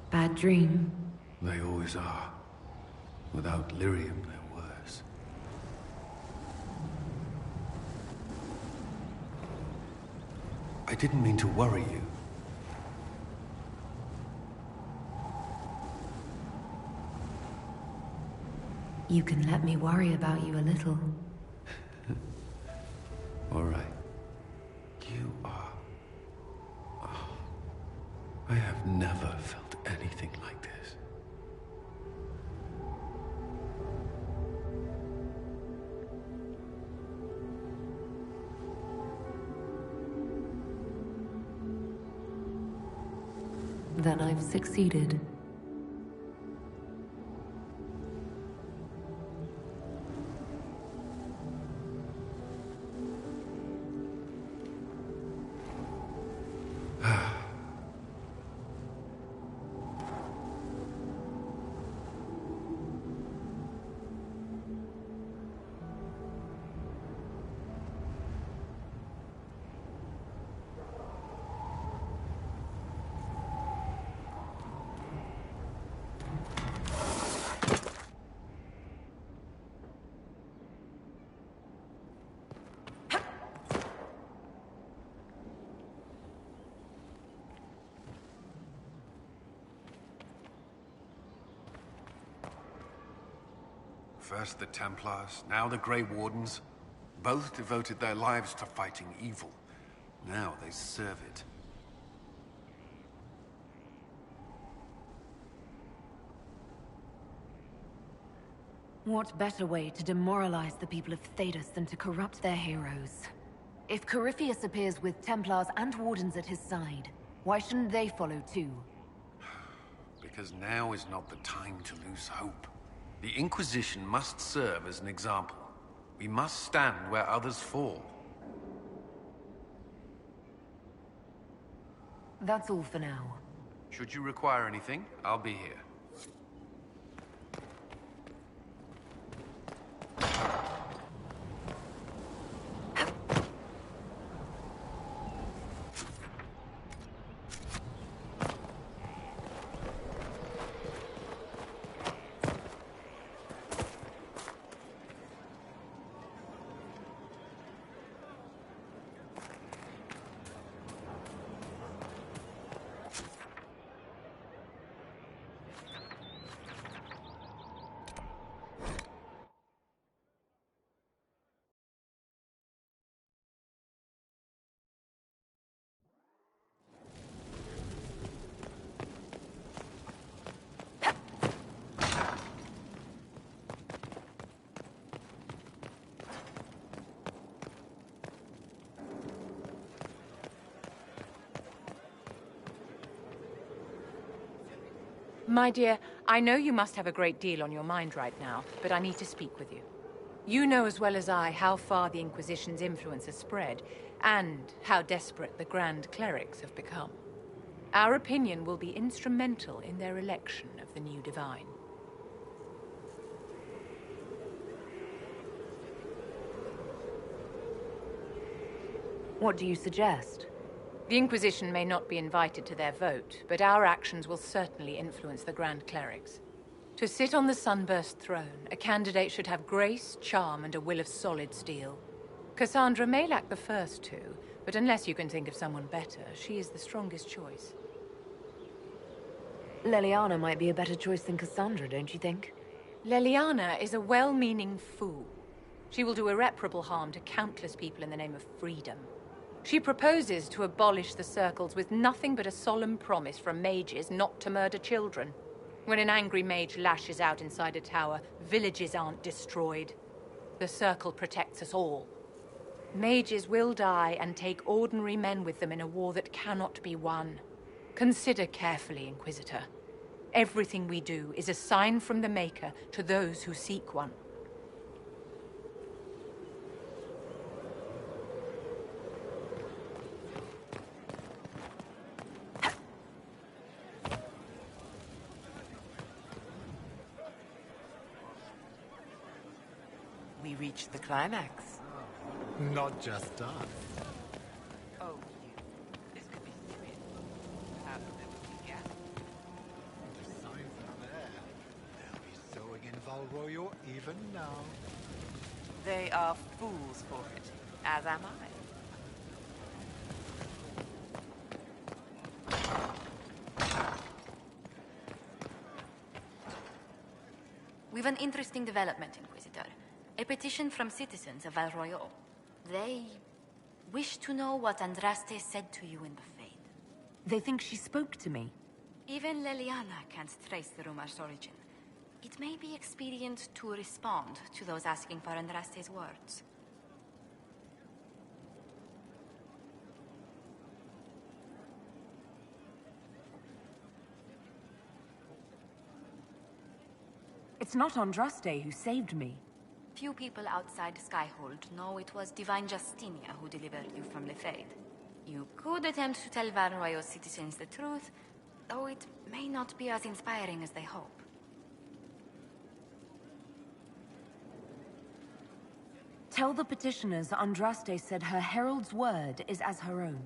Bad dream? They always are. Without lyrium, they're worse. I didn't mean to worry you. You can let me worry about you a little. All right. You are... Oh, I have never felt anything like this. Then I've succeeded. First the Templars, now the Grey Wardens. Both devoted their lives to fighting evil. Now they serve it. What better way to demoralize the people of Thedas than to corrupt their heroes? If Corypheus appears with Templars and Wardens at his side, why shouldn't they follow too? Because now is not the time to lose hope. The Inquisition must serve as an example. We must stand where others fall. That's all for now. Should you require anything, I'll be here. My dear, I know you must have a great deal on your mind right now, but I need to speak with you. You know as well as I how far the Inquisition's influence has spread, and how desperate the Grand Clerics have become. Our opinion will be instrumental in their election of the new Divine. What do you suggest? The Inquisition may not be invited to their vote, but our actions will certainly influence the Grand Clerics. To sit on the Sunburst throne, a candidate should have grace, charm, and a will of solid steel. Cassandra may lack the first two, but unless you can think of someone better, she is the strongest choice. Leliana might be a better choice than Cassandra, don't you think? Leliana is a well-meaning fool. She will do irreparable harm to countless people in the name of freedom. She proposes to abolish the circles with nothing but a solemn promise from mages not to murder children. When an angry mage lashes out inside a tower, villages aren't destroyed. The circle protects us all. Mages will die and take ordinary men with them in a war that cannot be won. Consider carefully, Inquisitor. Everything we do is a sign from the Maker to those who seek one. We reached the climax. Not just us. Oh, this could be serious. How did we get? The signs are there. They'll be sowing in Val Royeaux even now. They are fools for it, as am I. We've an interesting development, Inquisitor. A petition from citizens of Val Royeaux. They wish to know what Andraste said to you in the Fade. They think she spoke to me. Even Leliana can't trace the rumor's origin. It may be expedient to respond to those asking for Andraste's words. It's not Andraste who saved me. Few people outside Skyhold know it was Divine Justinia who delivered you from the Fade. You could attempt to tell Val Royeaux citizens the truth, though it may not be as inspiring as they hope. Tell the petitioners Andraste said her herald's word is as her own.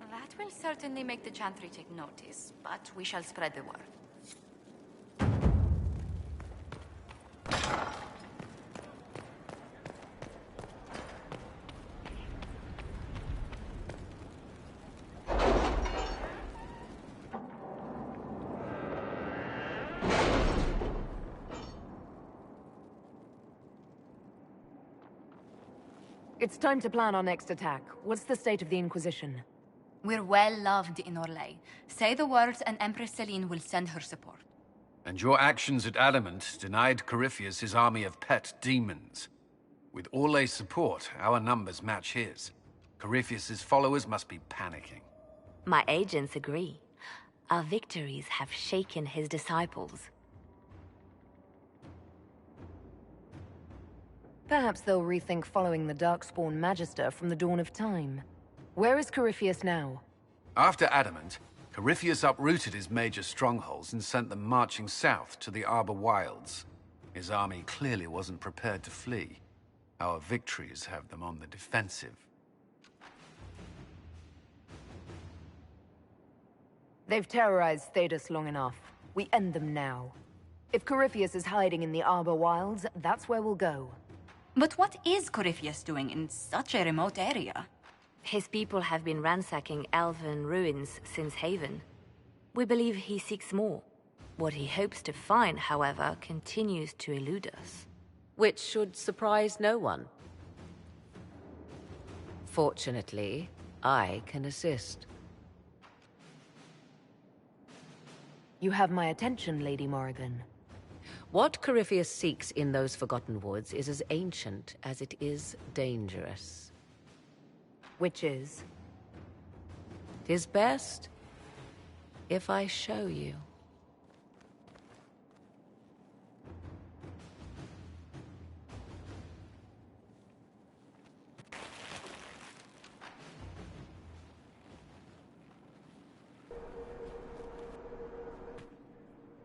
That will certainly make the Chantry take notice, but we shall spread the word. It's time to plan our next attack. What's the state of the Inquisition? We're well loved in Orlais. Say the words and Empress Celine will send her support. And your actions at Adamant denied Corypheus his army of pet demons. With Orlais' support, our numbers match his. Corypheus' followers must be panicking. My agents agree. Our victories have shaken his disciples. Perhaps they'll rethink following the Darkspawn Magister from the dawn of time. Where is Corypheus now? After Adamant, Corypheus uprooted his major strongholds and sent them marching south to the Arbor Wilds. His army clearly wasn't prepared to flee. Our victories have them on the defensive. They've terrorized Thedas long enough. We end them now. If Corypheus is hiding in the Arbor Wilds, that's where we'll go. But what is Corypheus doing in such a remote area? His people have been ransacking elven ruins since Haven. We believe he seeks more. What he hopes to find, however, continues to elude us. Which should surprise no one. Fortunately, I can assist. You have my attention, Lady Morrigan. What Corypheus seeks in those Forgotten Woods is as ancient as it is dangerous. Which is? 'Tis best if I show you.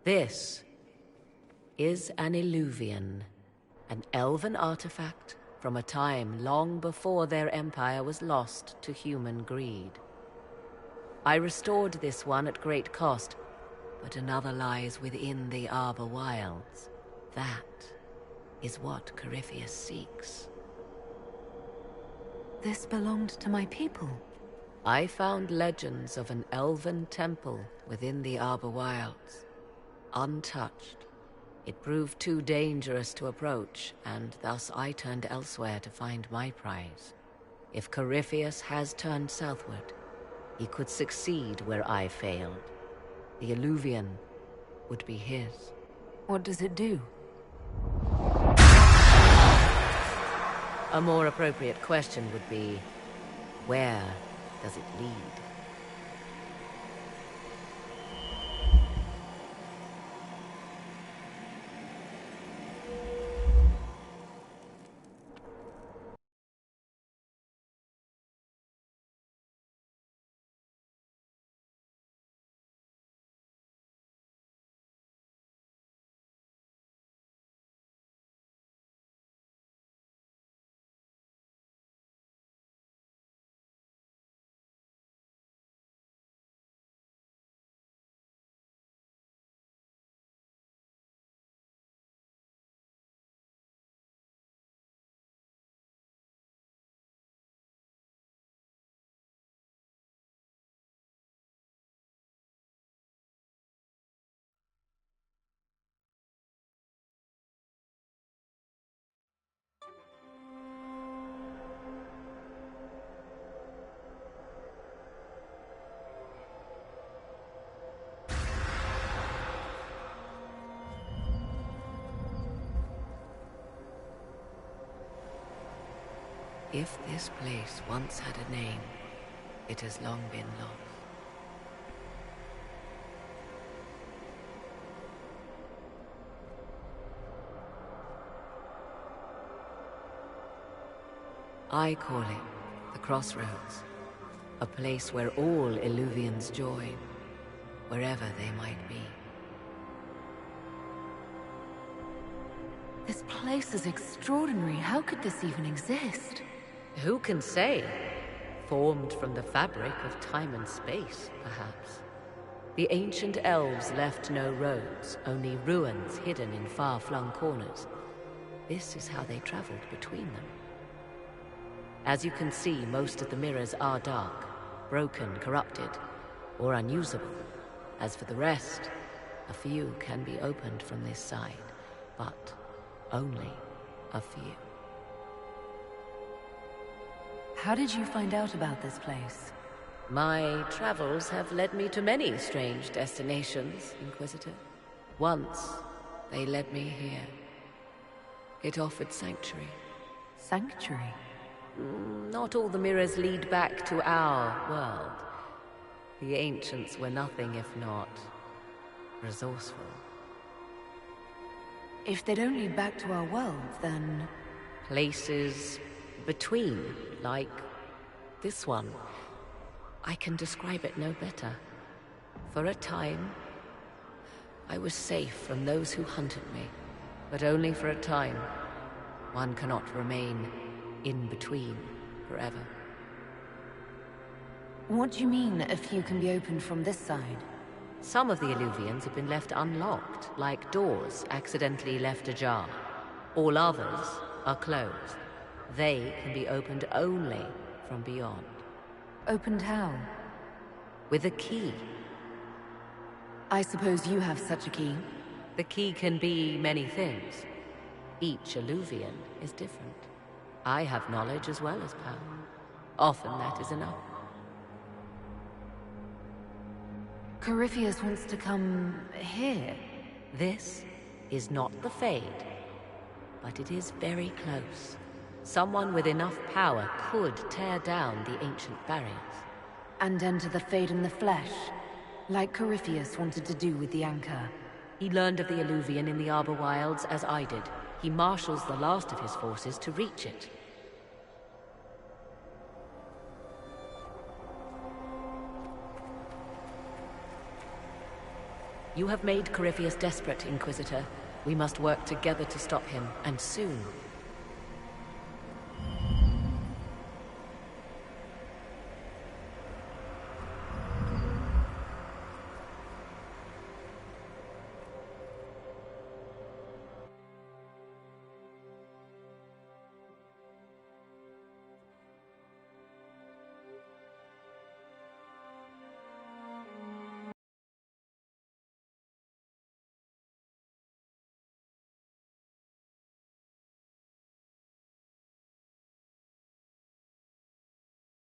This is an Illuvian, an elven artifact from a time long before their empire was lost to human greed. I restored this one at great cost, but another lies within the Arbor Wilds. That is what Corypheus seeks. This belonged to my people. I found legends of an elven temple within the Arbor Wilds, untouched. It proved too dangerous to approach, and thus I turned elsewhere to find my prize. If Corypheus has turned southward, he could succeed where I failed. The Illuvian would be his. What does it do? A more appropriate question would be, where does it lead? If this place once had a name, it has long been lost. I call it the Crossroads, a place where all Illuvians join, wherever they might be. This place is extraordinary. How could this even exist? Who can say? Formed from the fabric of time and space, perhaps. The ancient elves left no roads, only ruins hidden in far-flung corners. This is how they traveled between them. As you can see, most of the mirrors are dark, broken, corrupted, or unusable. As for the rest, a few can be opened from this side, but only a few. How did you find out about this place? My travels have led me to many strange destinations, Inquisitor. Once, they led me here. It offered sanctuary. Sanctuary? Not all the mirrors lead back to our world. The ancients were nothing if not resourceful. If they don't lead back to our world, then... Places between, like this one. I can describe it no better. For a time, I was safe from those who hunted me, but only for a time. One cannot remain in between forever. What do you mean, a few can be opened from this side? Some of the Illuvians have been left unlocked, like doors accidentally left ajar. All others are closed. They can be opened only from beyond. Opened how? With a key. I suppose you have such a key? The key can be many things. Each Illuvian is different. I have knowledge as well as power. Often that is enough. Corypheus wants to come here. This is not the Fade, but it is very close. Someone with enough power could tear down the ancient barriers. And enter the Fade in the flesh, like Corypheus wanted to do with the Anchor. He learned of the Illuvian in the Arbor Wilds as I did. He marshals the last of his forces to reach it. You have made Corypheus desperate, Inquisitor. We must work together to stop him, and soon.